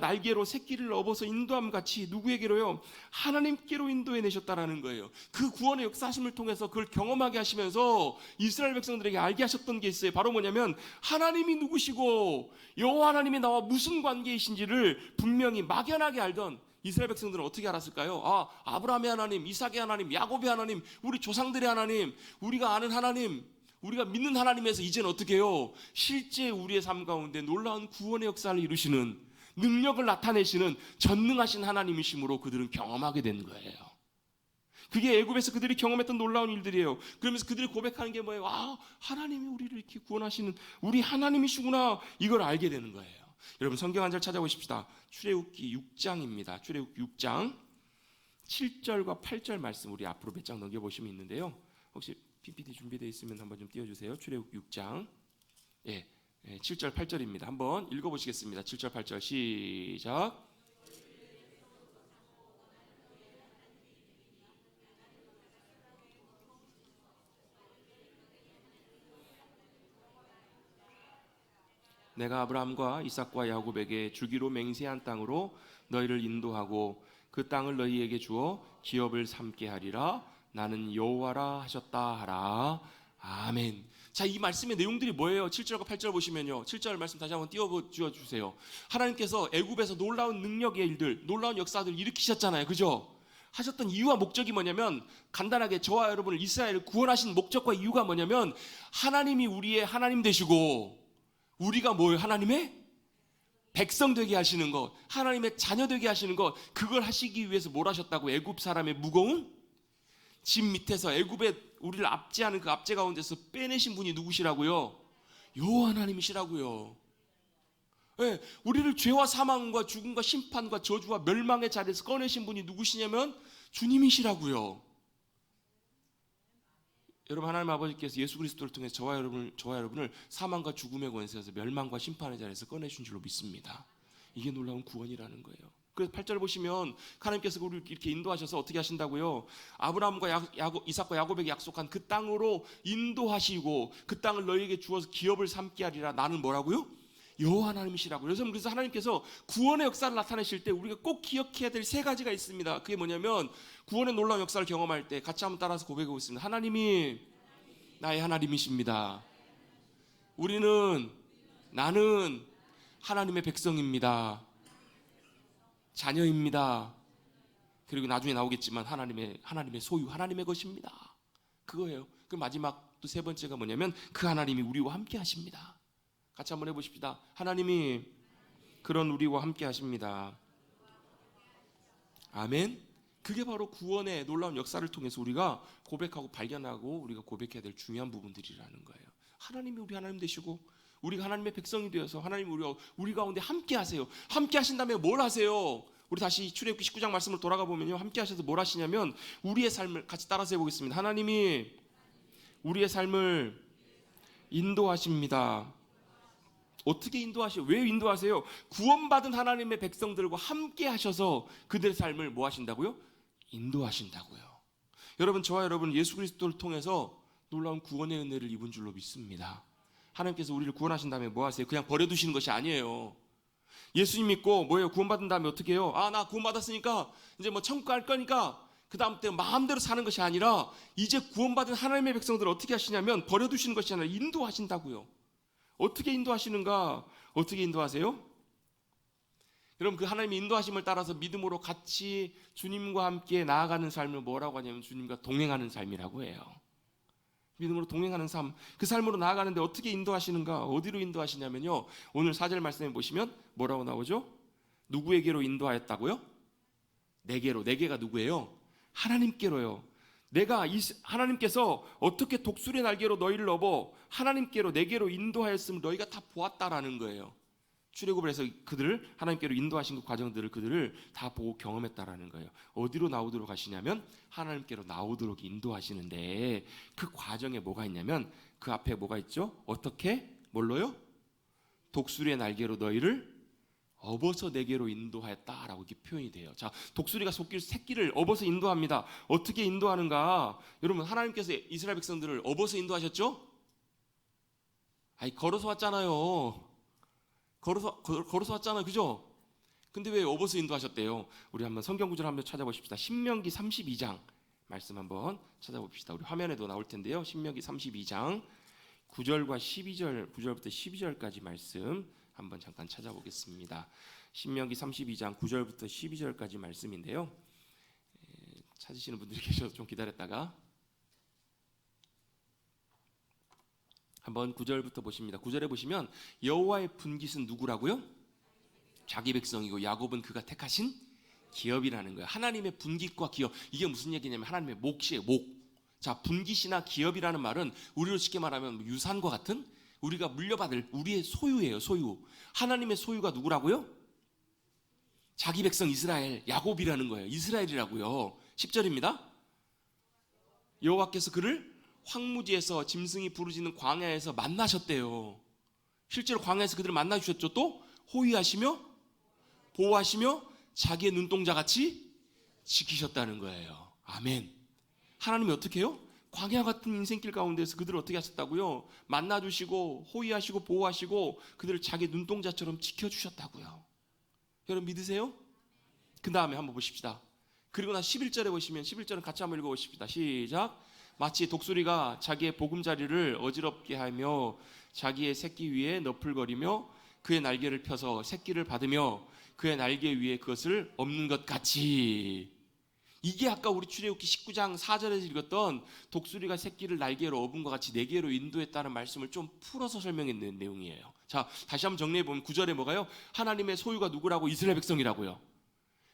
날개로 새끼를 업어서 인도함 같이 누구에게로요? 하나님께로 인도해내셨다라는 거예요. 그 구원의 역사하심을 통해서 그걸 경험하게 하시면서 이스라엘 백성들에게 알게 하셨던 게 있어요. 바로 뭐냐면 하나님이 누구시고 여호와 하나님이 나와 무슨 관계이신지를 분명히 막연하게 알던 이스라엘 백성들은 어떻게 알았을까요? 아브라함의 하나님, 이삭의 하나님, 야곱의 하나님, 우리 조상들의 하나님, 우리가 아는 하나님, 우리가 믿는 하나님에서 이제는 어떻게 해요? 실제 우리의 삶 가운데 놀라운 구원의 역사를 이루시는, 능력을 나타내시는 전능하신 하나님이심으로 그들은 경험하게 된 거예요. 그게 애굽에서 그들이 경험했던 놀라운 일들이에요. 그러면서 그들이 고백하는 게 뭐예요? 하나님이 우리를 이렇게 구원하시는 우리 하나님이시구나, 이걸 알게 되는 거예요. 여러분 성경 한 절 찾아보십시다. 출애굽기 6장입니다. 출애굽기 6장 7절과 8절 말씀 우리 앞으로 몇 장 넘겨보시면 있는데요. 혹시 PPT 준비되어 있으면 한번 좀 띄워주세요. 출애굽기 6장 7절 8절입니다. 한번 읽어보시겠습니다. 7절 8절 시작. 내가 아브라함과 이삭과 야곱에게 주기로 맹세한 땅으로 너희를 인도하고 그 땅을 너희에게 주어 기업을 삼게 하리라. 나는 여호와라 하셨다 하라. 아멘. 자, 이 말씀의 내용들이 뭐예요? 7절과 8절 보시면요, 7절 말씀 다시 한번 띄워주세요. 하나님께서 애굽에서 놀라운 능력의 일들, 놀라운 역사들을 일으키셨잖아요, 그죠? 하셨던 이유와 목적이 뭐냐면, 간단하게 저와 여러분을 이스라엘을 구원하신 목적과 이유가 뭐냐면, 하나님이 우리의 하나님 되시고 우리가 뭐예요? 하나님의 백성 되게 하시는 것, 하나님의 자녀 되게 하시는 것, 그걸 하시기 위해서 뭘 하셨다고? 애굽 사람의 무거운 집 밑에서 애굽에 우리를 압제하는 그 압제 가운데서 빼내신 분이 누구시라고요? 여호와 하나님이시라고요. 네, 우리를 죄와 사망과 죽음과 심판과 저주와 멸망의 자리에서 꺼내신 분이 누구시냐면 주님이시라고요. 여러분, 하나님 아버지께서 예수 그리스도를 통해서 저와 여러분을 사망과 죽음의 권세에서 멸망과 심판의 자리에서 꺼내신 줄로 믿습니다. 이게 놀라운 구원이라는 거예요. 그래서 8절 보시면 하나님께서 우리를 이렇게 인도하셔서 어떻게 하신다고요? 아브라함과 이삭과 야곱에게 약속한 그 땅으로 인도하시고 그 땅을 너희에게 주어서 기업을 삼게 하리라. 나는 뭐라고요? 여호와 하나님이시라고요. 그래서 하나님께서 구원의 역사를 나타내실 때 우리가 꼭 기억해야 될 세 가지가 있습니다. 그게 뭐냐면, 구원의 놀라운 역사를 경험할 때 같이 한번 따라서 고백해 보겠습니다. 하나님이 나의 하나님이십니다. 나는 하나님의 백성입니다. 자녀입니다. 그리고 나중에 나오겠지만 하나님의 소유, 하나님의 것입니다. 그거예요. 그 마지막 또 세 번째가 뭐냐면, 그 하나님이 우리와 함께 하십니다. 같이 한번 해보십시다. 하나님이 그런 우리와 함께 하십니다. 아멘. 그게 바로 구원의 놀라운 역사를 통해서 우리가 고백하고 발견하고 우리가 고백해야 될 중요한 부분들이라는 거예요. 하나님이 우리 하나님 되시고 우리가 하나님의 백성이 되어서 하나님이 우리 가운데 함께 하세요. 함께 하신 다음에 뭘 하세요? 우리 다시 출애굽기 19장 말씀을 돌아가 보면요, 함께 하셔서 뭘 하시냐면 우리의 삶을 같이 따라서 해보겠습니다. 하나님이 우리의 삶을 인도하십니다. 어떻게 인도하세요? 왜 인도하세요? 구원받은 하나님의 백성들과 함께 하셔서 그들의 삶을 뭐 하신다고요? 인도하신다고요. 여러분, 저와 여러분 예수 그리스도를 통해서 놀라운 구원의 은혜를 입은 줄로 믿습니다. 하나님께서 우리를 구원하신 다음에 뭐 하세요? 그냥 버려두시는 것이 아니에요. 예수님 믿고 뭐예요? 구원받은 다음에 어떻게 해요? 나 구원받았으니까 이제 뭐 천국 갈 거니까 그 다음 때 마음대로 사는 것이 아니라 이제 구원받은 하나님의 백성들을 어떻게 하시냐면 버려두시는 것이 아니라 인도하신다고요. 어떻게 인도하시는가? 어떻게 인도하세요? 여러분, 그 하나님의 인도하심을 따라서 믿음으로 같이 주님과 함께 나아가는 삶을 뭐라고 하냐면 주님과 동행하는 삶이라고 해요. 믿음으로 동행하는 삶, 그 삶으로 나아가는데 어떻게 인도하시는가? 어디로 인도하시냐면요, 오늘 4절 말씀에 보시면 뭐라고 나오죠? 누구에게로 인도하였다고요? 내게로. 내게가 누구예요? 하나님께로요. 하나님께서 어떻게 독수리의 날개로 너희를 업어 하나님께로 내게로 인도하였음을 너희가 다 보았다라는 거예요. 출애굽을 해서 그들을 하나님께로 인도하신 그 과정들을 그들을 다 보고 경험했다라는 거예요. 어디로 나오도록 하시냐면 하나님께로 나오도록 인도하시는데 그 과정에 뭐가 있냐면 그 앞에 뭐가 있죠? 어떻게? 뭘로요? 독수리의 날개로 너희를 업어서 내게로 인도하였다라고 이렇게 표현이 돼요. 자, 독수리가 새끼를 업어서 인도합니다. 어떻게 인도하는가? 여러분, 하나님께서 이스라엘 백성들을 업어서 인도하셨죠? 걸어서 왔잖아요. 걸어서 왔잖아요, 그죠? 근데 왜 업어서 인도하셨대요? 우리 한번 성경 구절 한번 찾아보십시다. 신명기 32장 말씀 한번 찾아봅시다. 우리 화면에도 나올 텐데요. 신명기 32장 9절과 12절, 9절부터 12절까지 말씀 한번 잠깐 찾아보겠습니다. 신명기 32장 9절부터 12절까지 말씀인데요. 찾으시는 분들이 계셔서 좀 기다렸다가 한번 9절부터 보십니다. 9절에 보시면 여호와의 분깃은 누구라고요? 자기 백성이고 야곱은 그가 택하신 기업이라는 거예요. 하나님의 분깃과 기업, 이게 무슨 얘기냐면 하나님의 몫이에요. 목. 자, 분깃이나 기업이라는 말은 우리로 쉽게 말하면 유산과 같은 우리가 물려받을 우리의 소유예요. 소유. 하나님의 소유가 누구라고요? 자기 백성 이스라엘, 야곱이라는 거예요. 이스라엘이라고요. 10절입니다. 여호와께서 그를 황무지에서 짐승이 부르짖는 광야에서 만나셨대요. 실제로 광야에서 그들을 만나주셨죠. 또 호위하시며 보호하시며 자기의 눈동자같이 지키셨다는 거예요. 아멘. 하나님이 어떻게 해요? 광야 같은 인생길 가운데서 그들을 어떻게 하셨다고요? 만나주시고 호위하시고 보호하시고 그들을 자기 눈동자처럼 지켜주셨다고요. 여러분 믿으세요? 그 다음에 한번 보십시다. 그리고 나 11절에 보시면 11절은 같이 한번 읽어보십시다. 시작. 마치 독수리가 자기의 보금자리를 어지럽게 하며 자기의 새끼 위에 너풀거리며 그의 날개를 펴서 새끼를 받으며 그의 날개 위에 그것을 엎는 것 같이, 이게 아까 우리 출애굽기 19장 4절에서 읽었던 독수리가 새끼를 날개로 업은 것 같이 내게로 인도했다는 말씀을 좀 풀어서 설명했는 내용이에요. 자, 다시 한번 정리해보면 9절에 뭐가요? 하나님의 소유가 누구라고? 이스라엘 백성이라고요.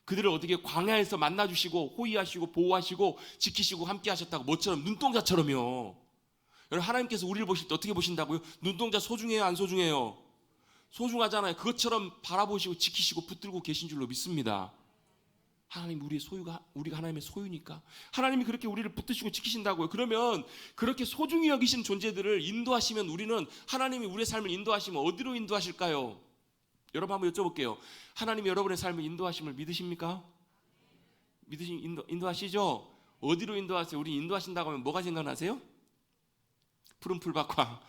그들을 어떻게 광야에서 만나주시고 호위하시고 보호하시고 지키시고 함께 하셨다고. 뭐처럼? 눈동자처럼요. 여러분, 하나님께서 우리를 보실 때 어떻게 보신다고요? 눈동자 소중해요, 안 소중해요? 소중하잖아요. 그것처럼 바라보시고 지키시고 붙들고 계신 줄로 믿습니다. 하나님, 우리의 소유가, 우리가 하나님의 소유니까 하나님이 그렇게 우리를 붙드시고 지키신다고요. 그러면 그렇게 소중히 여기신 존재들을 인도하시면 우리는, 하나님이 우리의 삶을 인도하시면 어디로 인도하실까요? 여러분 한번 여쭤볼게요. 하나님이 여러분의 삶을 인도하심을 믿으십니까? 인도하시죠? 어디로 인도하세요? 우리 인도하신다고 하면 뭐가 생각나세요? 푸른 풀밭과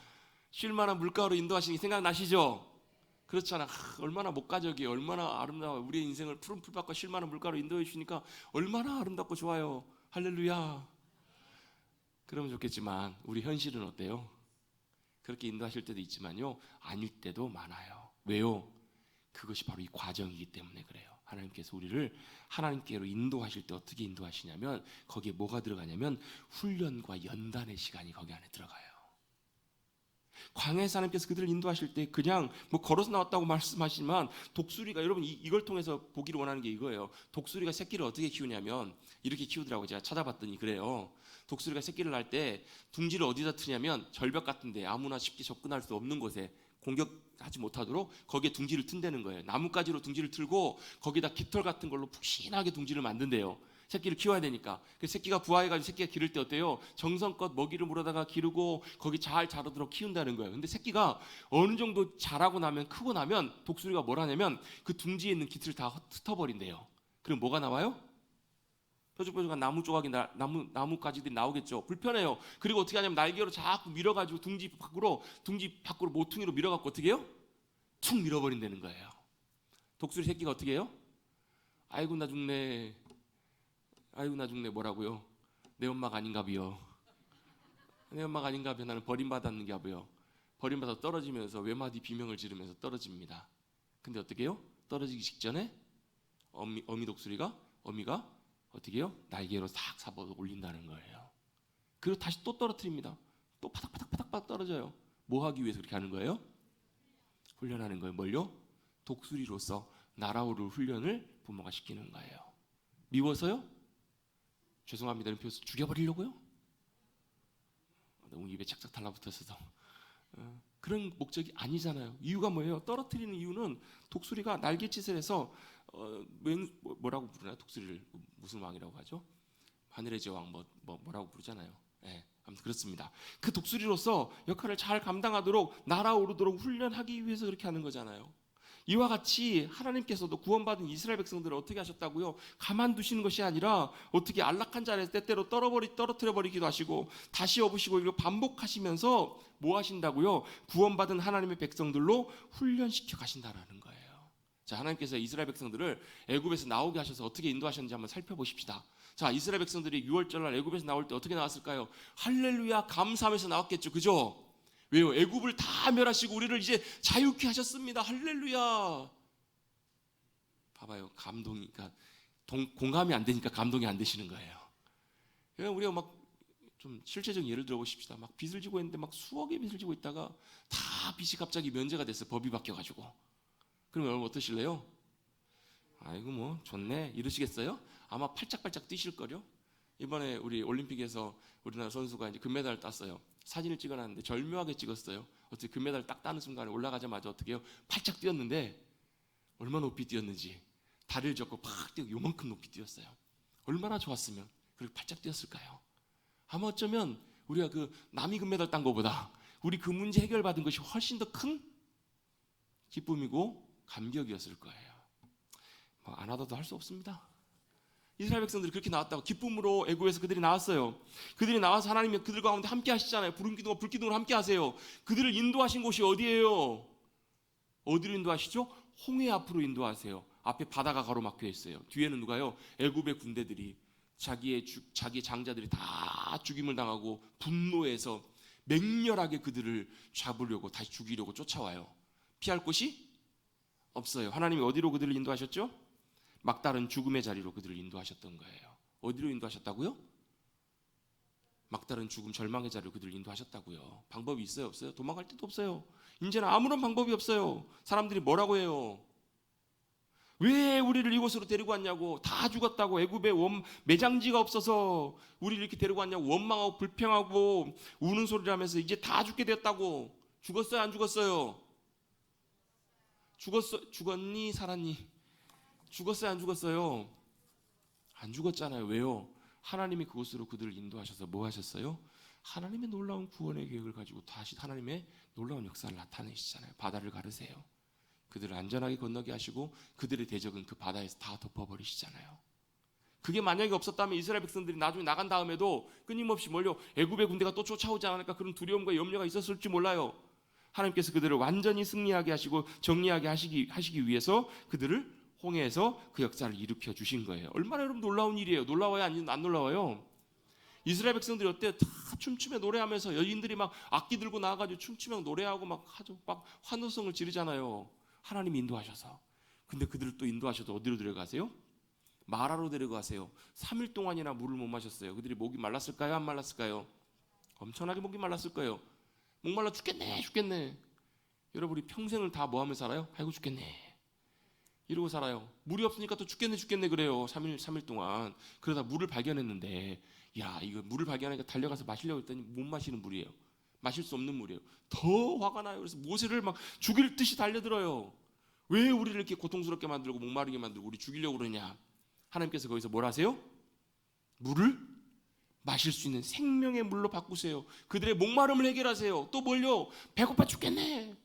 쉴만한 물가로 인도하시는 게 생각나시죠? 그렇잖아. 얼마나 목가적이에요. 얼마나 아름다워요. 우리의 인생을 푸른 풀밭과 쉴만한 물가로 인도해 주시니까 얼마나 아름답고 좋아요. 할렐루야. 그러면 좋겠지만 우리 현실은 어때요? 그렇게 인도하실 때도 있지만요, 아닐 때도 많아요. 왜요? 그것이 바로 이 과정이기 때문에 그래요. 하나님께서 우리를 하나님께로 인도하실 때 어떻게 인도하시냐면 거기에 뭐가 들어가냐면 훈련과 연단의 시간이 거기 안에 들어가요. 광야에서 하나님께서 그들을 인도하실 때 그냥 뭐 걸어서 나왔다고 말씀하시지만 독수리가, 여러분 이걸 통해서 보기를 원하는 게 이거예요. 독수리가 새끼를 어떻게 키우냐면 이렇게 키우더라고요. 제가 찾아봤더니 그래요. 독수리가 새끼를 낳을 때 둥지를 어디다 트냐면 절벽 같은데 아무나 쉽게 접근할 수 없는 곳에 공격하지 못하도록 거기에 둥지를 튼다는 거예요. 나뭇가지로 둥지를 틀고 거기다 깃털 같은 걸로 푹신하게 둥지를 만든대요. 새끼를 키워야 되니까. 그 새끼가 부화해가지고 새끼가 기를 때 어때요? 정성껏 먹이를 물어다가 기르고 거기 잘 자라도록 키운다는 거예요. 근데 새끼가 어느 정도 자라고 나면, 크고 나면 독수리가 뭘 하냐면 그 둥지에 있는 깃을 다 흩어버린대요. 그럼 뭐가 나와요? 뾰족뾰족한 나무 조각이 나뭇가지들이 나오겠죠. 불편해요. 그리고 어떻게 하냐면 날개로 자꾸 밀어가지고 둥지 밖으로 모퉁이로 밀어갖고 어떻게 해요? 툭 밀어버린다는 거예요. 독수리 새끼가 어떻게 해요? 아이고 나 죽네. 아이고 나 죽네. 뭐라고요? 내 엄마가 아닌가비요. 내 엄마가 아닌가비요. 나는 버림받았는가비요. 버림받아 떨어지면서 외마디 비명을 지르면서 떨어집니다. 근데 어떻게 해요? 떨어지기 직전에 어미 독수리가 어미가 어떻게 해요? 날개로 싹 잡아 올린다는 거예요. 그리고 다시 또 떨어뜨립니다. 또 파닥파닥 떨어져요. 뭐 하기 위해서 그렇게 하는 거예요? 훈련하는 거예요. 뭘요? 독수리로서 날아오를 훈련을 부모가 시키는 거예요. 미워서요? 죄송합니다. 이런 표현 죽여버리려고요? 너무 입에 착착 달라붙어서 그런 목적이 아니잖아요. 이유가 뭐예요? 떨어뜨리는 이유는 독수리가 날갯짓을 해서 뭐라고 부르나? 독수리를 무슨 왕이라고 하죠? 하늘의 제왕 뭐라고 부르잖아요. 네, 아무튼 그렇습니다. 그 독수리로서 역할을 잘 감당하도록 날아오르도록 훈련하기 위해서 그렇게 하는 거잖아요. 이와 같이 하나님께서도 구원받은 이스라엘 백성들을 어떻게 하셨다고요? 가만두시는 것이 아니라 어떻게 안락한 자리에서 때때로 떨어뜨려 버리기도 하시고 다시 업으시고 이걸 반복하시면서 뭐 하신다고요? 구원받은 하나님의 백성들로 훈련시켜 가신다라는 거예요. 자, 하나님께서 이스라엘 백성들을 애굽에서 나오게 하셔서 어떻게 인도하셨는지 한번 살펴보십시다. 자, 이스라엘 백성들이 6월절날 애굽에서 나올 때 어떻게 나왔을까요? 할렐루야 감사하면서 나왔겠죠. 그죠? 왜요? 애굽을 다 멸하시고 우리를 이제 자유케 하셨습니다. 할렐루야. 봐봐요. 그러니까 공감이 안 되니까 감동이 안 되시는 거예요. 그냥 우리가 막 좀 실제적인 예를 들어보십시다. 막 빚을 지고 있는데 막 수억의 빚을 지고 있다가 다 빚이 갑자기 면제가 됐어요. 법이 바뀌어가지고. 그러면 여러분 어떠실래요? 아이고 뭐 좋네 이러시겠어요? 아마 팔짝팔짝 뛰실걸요? 이번에 우리 올림픽에서 우리나라 선수가 이제 금메달을 땄어요. 사진을 찍어놨는데 절묘하게 찍었어요. 어떻게 금메달 딱 따는 순간에 올라가자마자 어떻게 해요? 팔짝 뛰었는데 얼마나 높이 뛰었는지 다리를 접고 팍 뛰고 요만큼 높이 뛰었어요. 얼마나 좋았으면 그렇게 팔짝 뛰었을까요? 아마 어쩌면 우리가 그 남이 금메달 딴 것보다 우리 그 문제 해결받은 것이 훨씬 더 큰 기쁨이고 감격이었을 거예요. 뭐 안 하다도 할 수 없습니다. 이스라엘 백성들이 그렇게 나왔다고 기쁨으로 애굽에서 그들이 나왔어요. 그들이 나와서 하나님이 그들 가운데 함께 하시잖아요. 구름기둥과 불기둥으로 함께 하세요. 그들을 인도하신 곳이 어디예요? 어디로 인도하시죠? 홍해 앞으로 인도하세요. 앞에 바다가 가로막혀 있어요. 뒤에는 누가요? 애굽의 군대들이 자기 장자들이 다 죽임을 당하고 분노해서 맹렬하게 그들을 잡으려고 다시 죽이려고 쫓아와요. 피할 곳이 없어요. 하나님이 어디로 그들을 인도하셨죠? 막다른 죽음의 자리로 그들을 인도하셨던 거예요. 어디로 인도하셨다고요? 막다른 죽음 절망의 자리로 그들을 인도하셨다고요. 방법이 있어요? 없어요? 도망갈 데도 없어요. 이제는 아무런 방법이 없어요. 사람들이 뭐라고 해요? 왜 우리를 이곳으로 데리고 왔냐고. 다 죽었다고. 애굽에 매장지가 없어서 우리를 이렇게 데리고 왔냐고 원망하고 불평하고 우는 소리를 하면서 이제 다 죽게 되었다고. 죽었어요? 안 죽었어요? 죽었니? 살았니? 죽었어요? 안 죽었어요? 안 죽었잖아요. 왜요? 하나님이 그곳으로 그들을 인도하셔서 뭐 하셨어요? 하나님의 놀라운 구원의 계획을 가지고 다시 하나님의 놀라운 역사를 나타내시잖아요. 바다를 가르세요. 그들을 안전하게 건너게 하시고 그들의 대적은 그 바다에서 다 덮어버리시잖아요. 그게 만약에 없었다면 이스라엘 백성들이 나중에 나간 다음에도 끊임없이 애굽의 군대가 또 쫓아오지 않을까 그런 두려움과 염려가 있었을지 몰라요. 하나님께서 그들을 완전히 승리하게 하시고 정리하게 하시기 위해서 그들을 홍해에서 그 역사를 일으켜 주신 거예요. 얼마나 여러분 놀라운 일이에요. 놀라워요? 안 놀라워요? 이스라엘 백성들이 어때요? 다 춤추며 노래하면서 여인들이 막 악기 들고 나와가지고 춤추며 노래하고 막 환호성을 지르잖아요. 하나님이 인도하셔서. 근데 그들을 또 인도하셔서 어디로 데려가세요? 마라로 데려가세요. 3일 동안이나 물을 못 마셨어요. 그들이 목이 말랐을까요? 안 말랐을까요? 엄청나게 목이 말랐을 거예요. 목말라 죽겠네. 여러분이 평생을 다 뭐 하며 살아요? 아이고 죽겠네 이러고 살아요. 물이 없으니까 또 죽겠네 그래요. 3일 동안. 그러다 물을 발견했는데 야 이거 물을 발견하니까 달려가서 마시려고 했더니 못 마시는 물이에요. 마실 수 없는 물이에요. 더 화가 나요. 그래서 모세를 막 죽일 듯이 달려들어요. 왜 우리를 이렇게 고통스럽게 만들고 목마르게 만들고 우리 죽이려고 그러냐. 하나님께서 거기서 뭘 하세요? 물을 마실 수 있는 생명의 물로 바꾸세요. 그들의 목마름을 해결하세요. 또 뭘요? 배고파 죽겠네.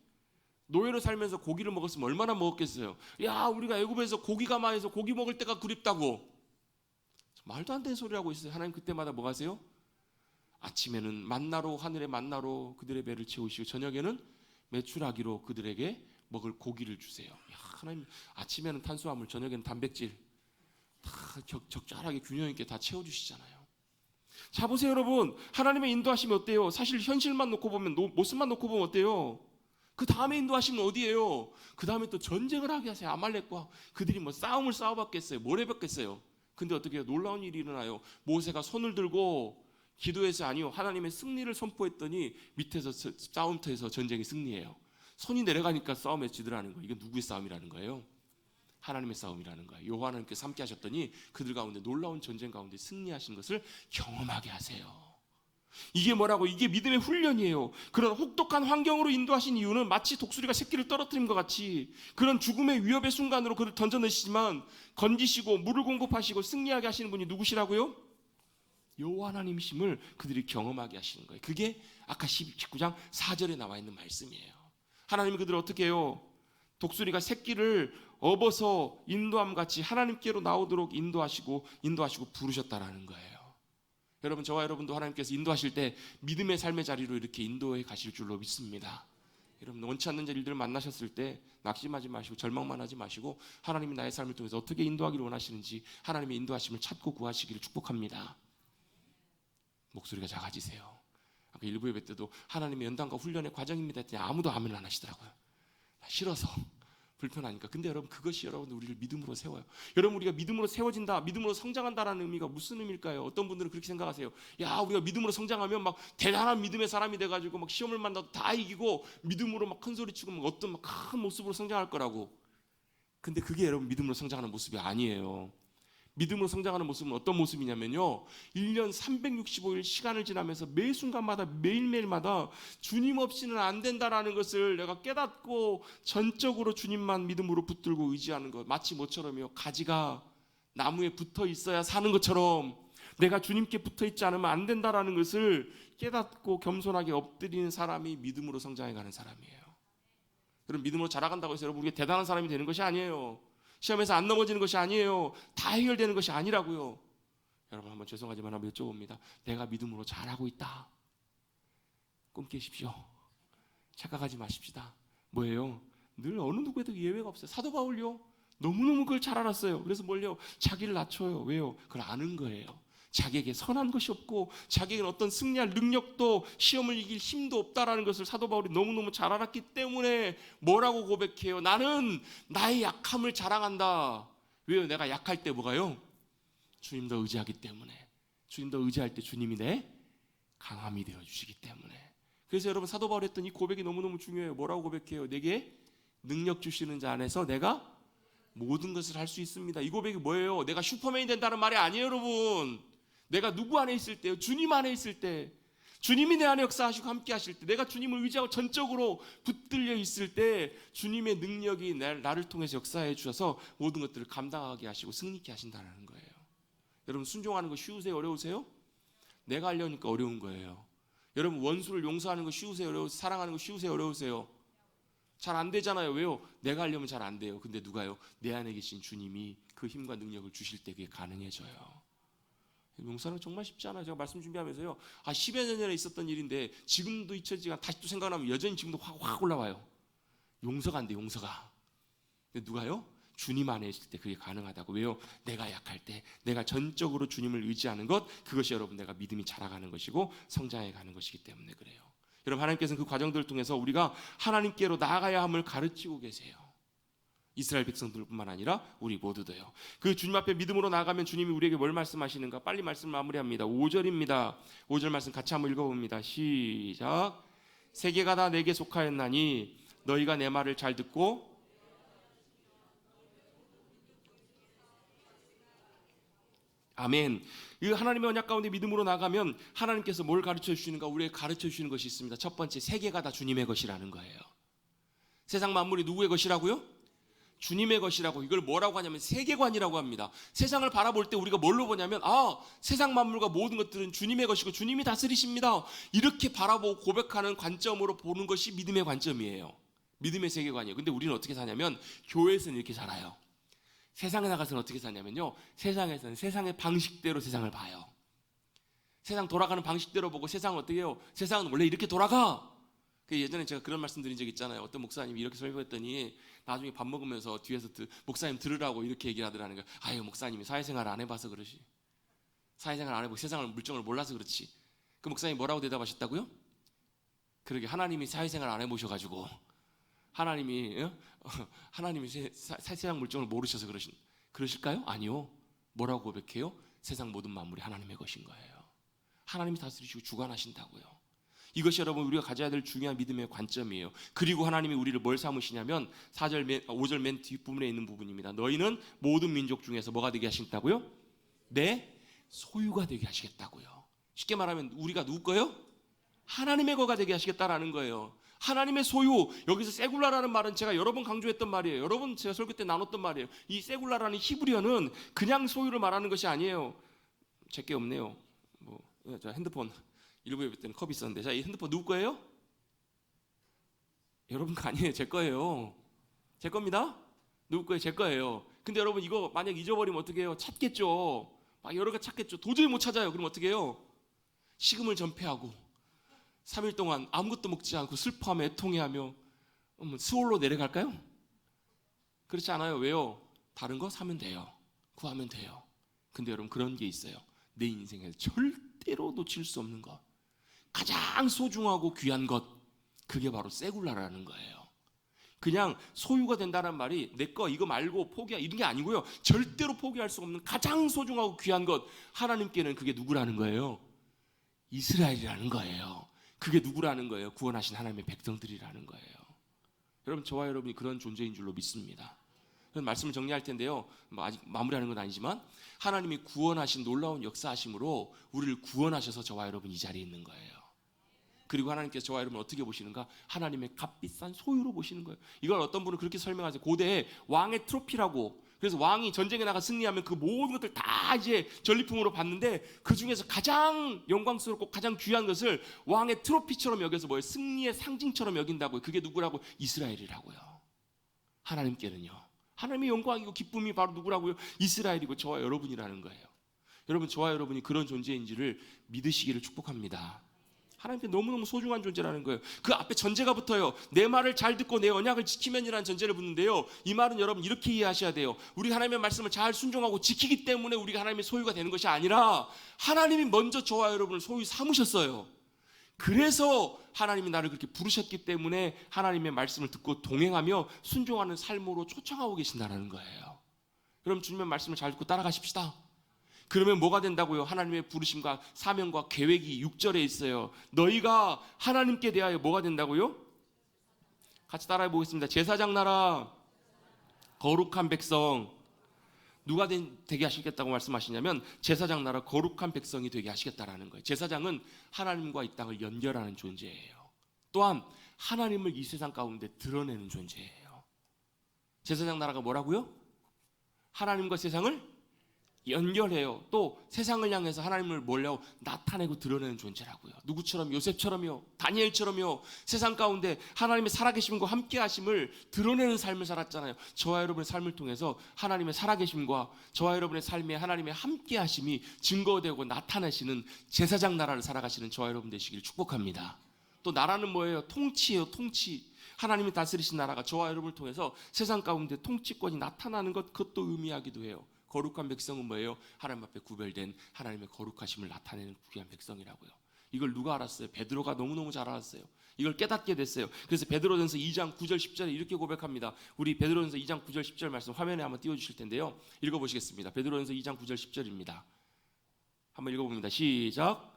노예로 살면서 고기를 먹었으면 얼마나 먹었겠어요. 야, 우리가 애굽에서 고기가 많아서 고기 먹을 때가 그립다고. 말도 안 되는 소리 하고 있어요. 하나님 그때마다 뭐 하세요? 아침에는 만나로, 하늘의 만나로 그들의 배를 채우시고 저녁에는 메추라기로 그들에게 먹을 고기를 주세요. 야, 하나님 아침에는 탄수화물, 저녁에는 단백질 다 적절하게 균형 있게 다 채워주시잖아요. 자, 보세요 여러분. 하나님의 인도하심이 어때요? 사실 현실만 놓고 보면, 모습만 놓고 보면 어때요? 그 다음에 인도하시면 어디예요? 그 다음에 또 전쟁을 하게 하세요. 아말렉과. 그들이 뭐 싸움을 싸워봤겠어요? 뭘 해봤겠어요? 근데 어떻게 해요? 놀라운 일이 일어나요. 모세가 손을 들고 기도해서 아니요, 하나님의 승리를 선포했더니 밑에서 싸움터에서 전쟁이 승리해요. 손이 내려가니까 싸움에 지더라는 거예요. 이건 누구의 싸움이라는 거예요? 하나님의 싸움이라는 거예요. 여호와 하나님께서 함께 하셨더니 그들 가운데 놀라운 전쟁 가운데 승리하신 것을 경험하게 하세요. 이게 뭐라고? 이게 믿음의 훈련이에요. 그런 혹독한 환경으로 인도하신 이유는 마치 독수리가 새끼를 떨어뜨린 것 같이 그런 죽음의 위협의 순간으로 그를 던져내시지만 건지시고 물을 공급하시고 승리하게 하시는 분이 누구시라고요? 여호와 하나님이심을 그들이 경험하게 하시는 거예요. 그게 아까 19장 4절에 나와 있는 말씀이에요. 하나님은 그들을 어떻게 해요? 독수리가 새끼를 업어서 인도함같이 하나님께로 나오도록 인도하시고 부르셨다라는 거예요. 여러분, 저와 여러분도 하나님께서 인도하실 때 믿음의 삶의 자리로 이렇게 인도해 가실 줄로 믿습니다. 여러분, 원치 않는 일들을 만나셨을 때 낙심하지 마시고 절망만 하지 마시고 하나님이 나의 삶을 통해서 어떻게 인도하기를 원하시는지 하나님의 인도하심을 찾고 구하시기를 축복합니다. 목소리가 작아지세요. 아까 일부 예배 때도 하나님의 연단과 훈련의 과정입니다 했더니 아무도 아멘을 안 하시더라고요. 싫어서, 불편하니까. 근데 여러분, 그것이 여러분들 우리를 믿음으로 세워요. 여러분, 우리가 믿음으로 세워진다, 믿음으로 성장한다라는 의미가 무슨 의미일까요? 어떤 분들은 그렇게 생각하세요. 야, 우리가 믿음으로 성장하면 막 대단한 믿음의 사람이 돼가지고 막 시험을 만나도 다 이기고 믿음으로 막 큰 소리치고 막 어떤 막 큰 모습으로 성장할 거라고. 근데 그게 여러분 믿음으로 성장하는 모습이 아니에요. 믿음으로 성장하는 모습은 어떤 모습이냐면요, 1년 365일 시간을 지나면서 매 순간마다 매일매일마다 주님 없이는 안 된다라는 것을 내가 깨닫고 전적으로 주님만 믿음으로 붙들고 의지하는 것. 마치 뭐처럼요, 가지가 나무에 붙어 있어야 사는 것처럼 내가 주님께 붙어 있지 않으면 안 된다라는 것을 깨닫고 겸손하게 엎드리는 사람이 믿음으로 성장해가는 사람이에요. 여러분, 믿음으로 자라간다고 해서 여러분 우리가 대단한 사람이 되는 것이 아니에요. 시험에서 안 넘어지는 것이 아니에요. 다 해결되는 것이 아니라고요. 여러분, 한번 죄송하지만 한번 여쭤봅니다. 내가 믿음으로 잘하고 있다. 꿈 깨십시오. 착각하지 마십시다. 뭐예요? 늘 어느 누구에도 예외가 없어요. 사도 바울요, 너무너무 그걸 잘 알았어요. 그래서 뭘요? 자기를 낮춰요. 왜요? 그걸 아는 거예요. 자기에게 선한 것이 없고 자기에게는 어떤 승리할 능력도 시험을 이길 힘도 없다라는 것을 사도 바울이 너무너무 잘 알았기 때문에 뭐라고 고백해요? 나는 나의 약함을 자랑한다. 왜요? 내가 약할 때 뭐가요? 주님 더 의지하기 때문에. 주님 더 의지할 때 주님이 내 강함이 되어주시기 때문에. 그래서 여러분, 사도 바울이 했던 이 고백이 너무너무 중요해요. 뭐라고 고백해요? 내게 능력 주시는 자 안에서 내가 모든 것을 할 수 있습니다. 이 고백이 뭐예요? 내가 슈퍼맨이 된다는 말이 아니에요, 여러분. 내가 누구 안에 있을 때요? 주님 안에 있을 때, 주님이 내 안에 역사하시고 함께 하실 때, 내가 주님을 의지하고 전적으로 붙들려 있을 때 주님의 능력이 나를 통해서 역사해 주셔서 모든 것들을 감당하게 하시고 승리케 하신다는 거예요. 여러분, 순종하는 거 쉬우세요? 어려우세요? 내가 하려니까 어려운 거예요. 여러분, 원수를 용서하는 거 쉬우세요? 어려우세요? 사랑하는 거 쉬우세요? 어려우세요? 잘 안 되잖아요. 왜요? 내가 하려면 잘 안 돼요. 근데 누가요? 내 안에 계신 주님이 그 힘과 능력을 주실 때 그게 가능해져요. 용서는 정말 쉽지 않아요. 제가 말씀 준비하면서요, 10여 년 전에 있었던 일인데 지금도 잊혀지지가 다시 또 생각나면 여전히 지금도 확 올라와요. 용서가 안 돼, 용서가. 근데 누가요? 주님 안에 있을 때 그게 가능하다고. 왜요? 내가 약할 때 내가 전적으로 주님을 의지하는 것, 그것이 여러분 내가 믿음이 자라가는 것이고 성장해 가는 것이기 때문에 그래요. 여러분, 하나님께서는 그 과정들을 통해서 우리가 하나님께로 나아가야 함을 가르치고 계세요. 이스라엘 백성들뿐만 아니라 우리 모두도요. 그 주님 앞에 믿음으로 나아가면 주님이 우리에게 뭘 말씀하시는가? 빨리 말씀을 마무리합니다. 5절입니다. 5절 말씀 같이 한번 읽어봅니다. 시작. 세계가 다 내게 속하였나니 너희가 내 말을 잘 듣고 아멘. 이 하나님의 언약 가운데 믿음으로 나가면 하나님께서 뭘 가르쳐 주시는가? 우리에게 가르쳐 주시는 것이 있습니다. 첫 번째, 세계가 다 주님의 것이라는 거예요. 세상 만물이 누구의 것이라고요? 주님의 것이라고. 이걸 뭐라고 하냐면 세계관이라고 합니다. 세상을 바라볼 때 우리가 뭘로 보냐면 세상 만물과 모든 것들은 주님의 것이고 주님이 다스리십니다. 이렇게 바라보고 고백하는 관점으로 보는 것이 믿음의 관점이에요. 믿음의 세계관이에요. 근데 우리는 어떻게 사냐면 교회에서는 이렇게 살아요. 세상에 나가서는 어떻게 사냐면요, 세상에서는 세상의 방식대로 세상을 봐요. 세상 돌아가는 방식대로 보고 세상은 어떻게 해요? 세상은 원래 이렇게 돌아가. 예전에 제가 그런 말씀 드린 적 있잖아요. 어떤 목사님이 이렇게 설교했더니 나중에 밥 먹으면서 뒤에서 목사님 들으라고 이렇게 얘기를 하더라는 거예요. 아유, 목사님이 사회생활 안 해봐서 그러시. 사회생활 안 해보고 세상을 물정을 몰라서 그렇지. 그 목사님이 뭐라고 대답하셨다고요? 그러게, 하나님이 사회생활 안 해보셔가지고 하나님이 세상 물정을 모르셔서 그러실까요? 아니요. 뭐라고 고백해요? 세상 모든 만물이 하나님의 것인 거예요. 하나님이 다스리시고 주관하신다고요. 이것이 여러분 우리가 가져야 될 중요한 믿음의 관점이에요. 그리고 하나님이 우리를 뭘 삼으시냐면 5절 맨 뒷부분에 있는 부분입니다. 너희는 모든 민족 중에서 뭐가 되게 하신다고요? 내 소유가 되게 하시겠다고요. 쉽게 말하면 우리가 누구 거예요? 하나님의 거가 되게 하시겠다라는 거예요. 하나님의 소유. 여기서 세굴라라는 말은 제가 여러 번 강조했던 말이에요. 여러분 제가 설교 때 나눴던 말이에요. 이 세굴라라는 히브리어는 그냥 소유를 말하는 것이 아니에요. 제게 없네요. 저 핸드폰 일부에 볼 때는 컵이 있었는데, 자, 이 핸드폰 누구 거예요? 여러분 거 아니에요. 제 거예요. 제 겁니다. 누구 거예요? 제 거예요. 근데 여러분 이거 만약 잊어버리면 어떻게 해요? 찾겠죠. 막 여러 개 찾겠죠. 도저히 못 찾아요. 그럼 어떻게 해요? 식음을 전폐하고 3일 동안 아무것도 먹지 않고 슬퍼하며 애통해하며 스올로 내려갈까요? 그렇지 않아요. 왜요? 다른 거 사면 돼요. 구하면 돼요. 근데 여러분 그런 게 있어요. 내 인생에서 절대로 놓칠 수 없는 것, 가장 소중하고 귀한 것, 그게 바로 세굴라라는 거예요. 그냥 소유가 된다는 말이 내 거 이거 말고 포기하 이런 게 아니고요. 절대로 포기할 수 없는 가장 소중하고 귀한 것, 하나님께는 그게 누구라는 거예요? 이스라엘이라는 거예요. 그게 누구라는 거예요? 구원하신 하나님의 백성들이라는 거예요. 여러분, 저와 여러분이 그런 존재인 줄로 믿습니다. 말씀을 정리할 텐데요, 아직 마무리하는 건 아니지만 하나님이 구원하신 놀라운 역사하심으로 우리를 구원하셔서 저와 여러분 이 자리에 있는 거예요. 그리고 하나님께서 저와 여러분 어떻게 보시는가? 하나님의 값비싼 소유로 보시는 거예요. 이걸 어떤 분은 그렇게 설명하세요. 고대에 왕의 트로피라고. 그래서 왕이 전쟁에 나가 승리하면 그 모든 것들 다 이제 전리품으로 받는데, 그 중에서 가장 영광스럽고 가장 귀한 것을 왕의 트로피처럼 여겨서 뭐예요? 승리의 상징처럼 여긴다고요. 그게 누구라고? 이스라엘이라고요. 하나님께는요, 하나님의 영광이고 기쁨이 바로 누구라고요? 이스라엘이고 저와 여러분이라는 거예요. 여러분, 저와 여러분이 그런 존재인지를 믿으시기를 축복합니다. 하나님께 너무너무 소중한 존재라는 거예요. 그 앞에 전제가 붙어요. 내 말을 잘 듣고 내 언약을 지키면이라는 전제를 붙는데요, 이 말은 여러분 이렇게 이해하셔야 돼요. 우리 하나님의 말씀을 잘 순종하고 지키기 때문에 우리가 하나님의 소유가 되는 것이 아니라, 하나님이 먼저 저와 여러분을 소유 삼으셨어요. 그래서 하나님이 나를 그렇게 부르셨기 때문에 하나님의 말씀을 듣고 동행하며 순종하는 삶으로 초청하고 계신다는 거예요. 그럼 주님의 말씀을 잘 듣고 따라가십시다. 그러면 뭐가 된다고요? 하나님의 부르심과 사명과 계획이 6절에 있어요. 너희가 하나님께 대하여 뭐가 된다고요? 같이 따라해 보겠습니다. 제사장 나라, 거룩한 백성. 누가 되게 하시겠다고 말씀하시냐면 제사장 나라, 거룩한 백성이 되게 하시겠다라는 거예요. 제사장은 하나님과 이 땅을 연결하는 존재예요. 또한 하나님을 이 세상 가운데 드러내는 존재예요. 제사장 나라가 뭐라고요? 하나님과 세상을 연결해요. 또 세상을 향해서 하나님을 뭐라고 나타내고 드러내는 존재라고요. 누구처럼? 요셉처럼요, 다니엘처럼요. 세상 가운데 하나님의 살아계심과 함께하심을 드러내는 삶을 살았잖아요. 저와 여러분의 삶을 통해서 하나님의 살아계심과 저와 여러분의 삶에 하나님의 함께하심이 증거되고 나타내시는 제사장 나라를 살아가시는 저와 여러분 되시길 축복합니다. 또 나라는 뭐예요? 통치예요. 통치. 하나님이 다스리신 나라가 저와 여러분을 통해서 세상 가운데 통치권이 나타나는 것, 그것도 의미하기도 해요. 거룩한 백성은 뭐예요? 하나님 앞에 구별된 하나님의 거룩하심을 나타내는 귀한 백성이라고요. 이걸 누가 알았어요? 베드로가 너무너무 잘 알았어요. 이걸 깨닫게 됐어요. 그래서 베드로전서 2장 9절 10절에 이렇게 고백합니다. 우리 베드로전서 2장 9절 10절 말씀 화면에 한번 띄워주실 텐데요, 읽어보시겠습니다. 베드로전서 2장 9절 10절입니다. 한번 읽어봅니다. 시작.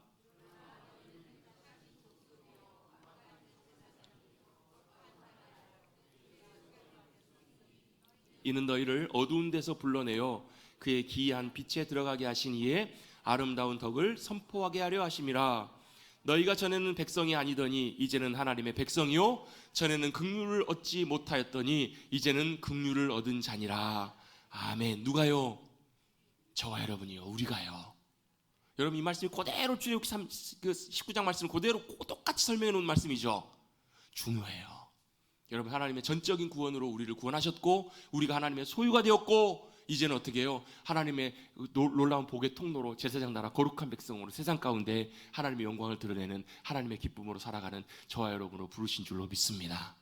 이는 너희를 어두운 데서 불러내어 그의 기이한 빛에 들어가게 하신 이에 아름다운 덕을 선포하게 하려 하심이라. 너희가 전에는 백성이 아니더니 이제는 하나님의 백성이요 전에는 긍휼을 얻지 못하였더니 이제는 긍휼을 얻은 자니라. 아멘. 누가요? 저와 여러분이요. 우리가요. 여러분 이 말씀이 그대로 출애굽기 19장 말씀을 그대로 똑같이 설명해 놓은 말씀이죠. 중요해요. 여러분 하나님의 전적인 구원으로 우리를 구원하셨고 우리가 하나님의 소유가 되었고 이제는 어떻게 해요? 하나님의 놀라운 복의 통로로 제사장 나라 거룩한 백성으로 세상 가운데 하나님의 영광을 드러내는 하나님의 기쁨으로 살아가는 저와 여러분으로 부르신 줄로 믿습니다.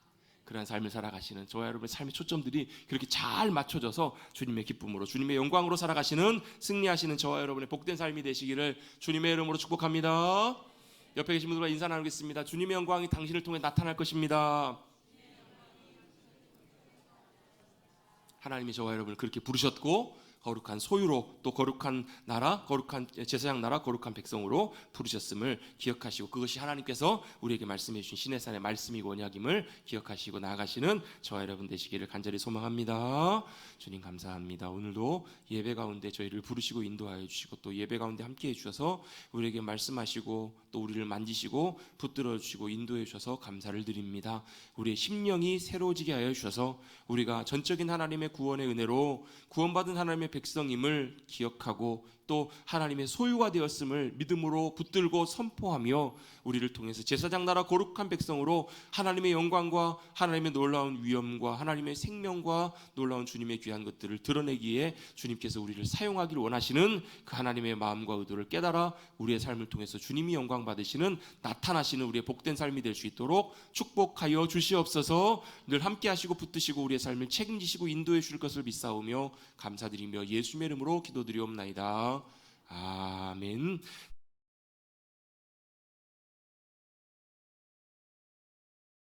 그러한 삶을 살아가시는 저와 여러분의 삶의 초점들이 그렇게 잘 맞춰져서 주님의 기쁨으로 주님의 영광으로 살아가시는 승리하시는 저와 여러분의 복된 삶이 되시기를 주님의 이름으로 축복합니다. 옆에 계신 분들과 인사 나누겠습니다. 주님의 영광이 당신을 통해 나타날 것입니다. 하나님이 저와 여러분을 그렇게 부르셨고 거룩한 소유로 또 거룩한 나라, 거룩한 제사장 나라, 거룩한 백성으로 부르셨음을 기억하시고 그것이 하나님께서 우리에게 말씀해 주신 신의 산의 말씀이고 언약임을 기억하시고 나아가시는 저와 여러분 되시기를 간절히 소망합니다. 주님 감사합니다. 오늘도 예배 가운데 저희를 부르시고 인도하여 주시고 또 예배 가운데 함께해 주셔서 우리에게 말씀하시고 또 우리를 만지시고 붙들어 주시고 인도해 주셔서 감사를 드립니다. 우리의 심령이 새로워지게 하여 주셔서 우리가 전적인 하나님의 구원의 은혜로 구원받은 하나님의 백성임을 기억하고 또 하나님의 소유가 되었음을 믿음으로 붙들고 선포하며 우리를 통해서 제사장 나라 거룩한 백성으로 하나님의 영광과 하나님의 놀라운 위엄과 하나님의 생명과 놀라운 주님의 귀한 것들을 드러내기에 주님께서 우리를 사용하기를 원하시는 그 하나님의 마음과 의도를 깨달아 우리의 삶을 통해서 주님이 영광 받으시는 나타나시는 우리의 복된 삶이 될 수 있도록 축복하여 주시옵소서. 늘 함께 하시고 붙드시고 우리의 삶을 책임지시고 인도해 주실 것을 믿사오며 감사드리며 예수님의 이름으로 기도드리옵나이다. 아멘.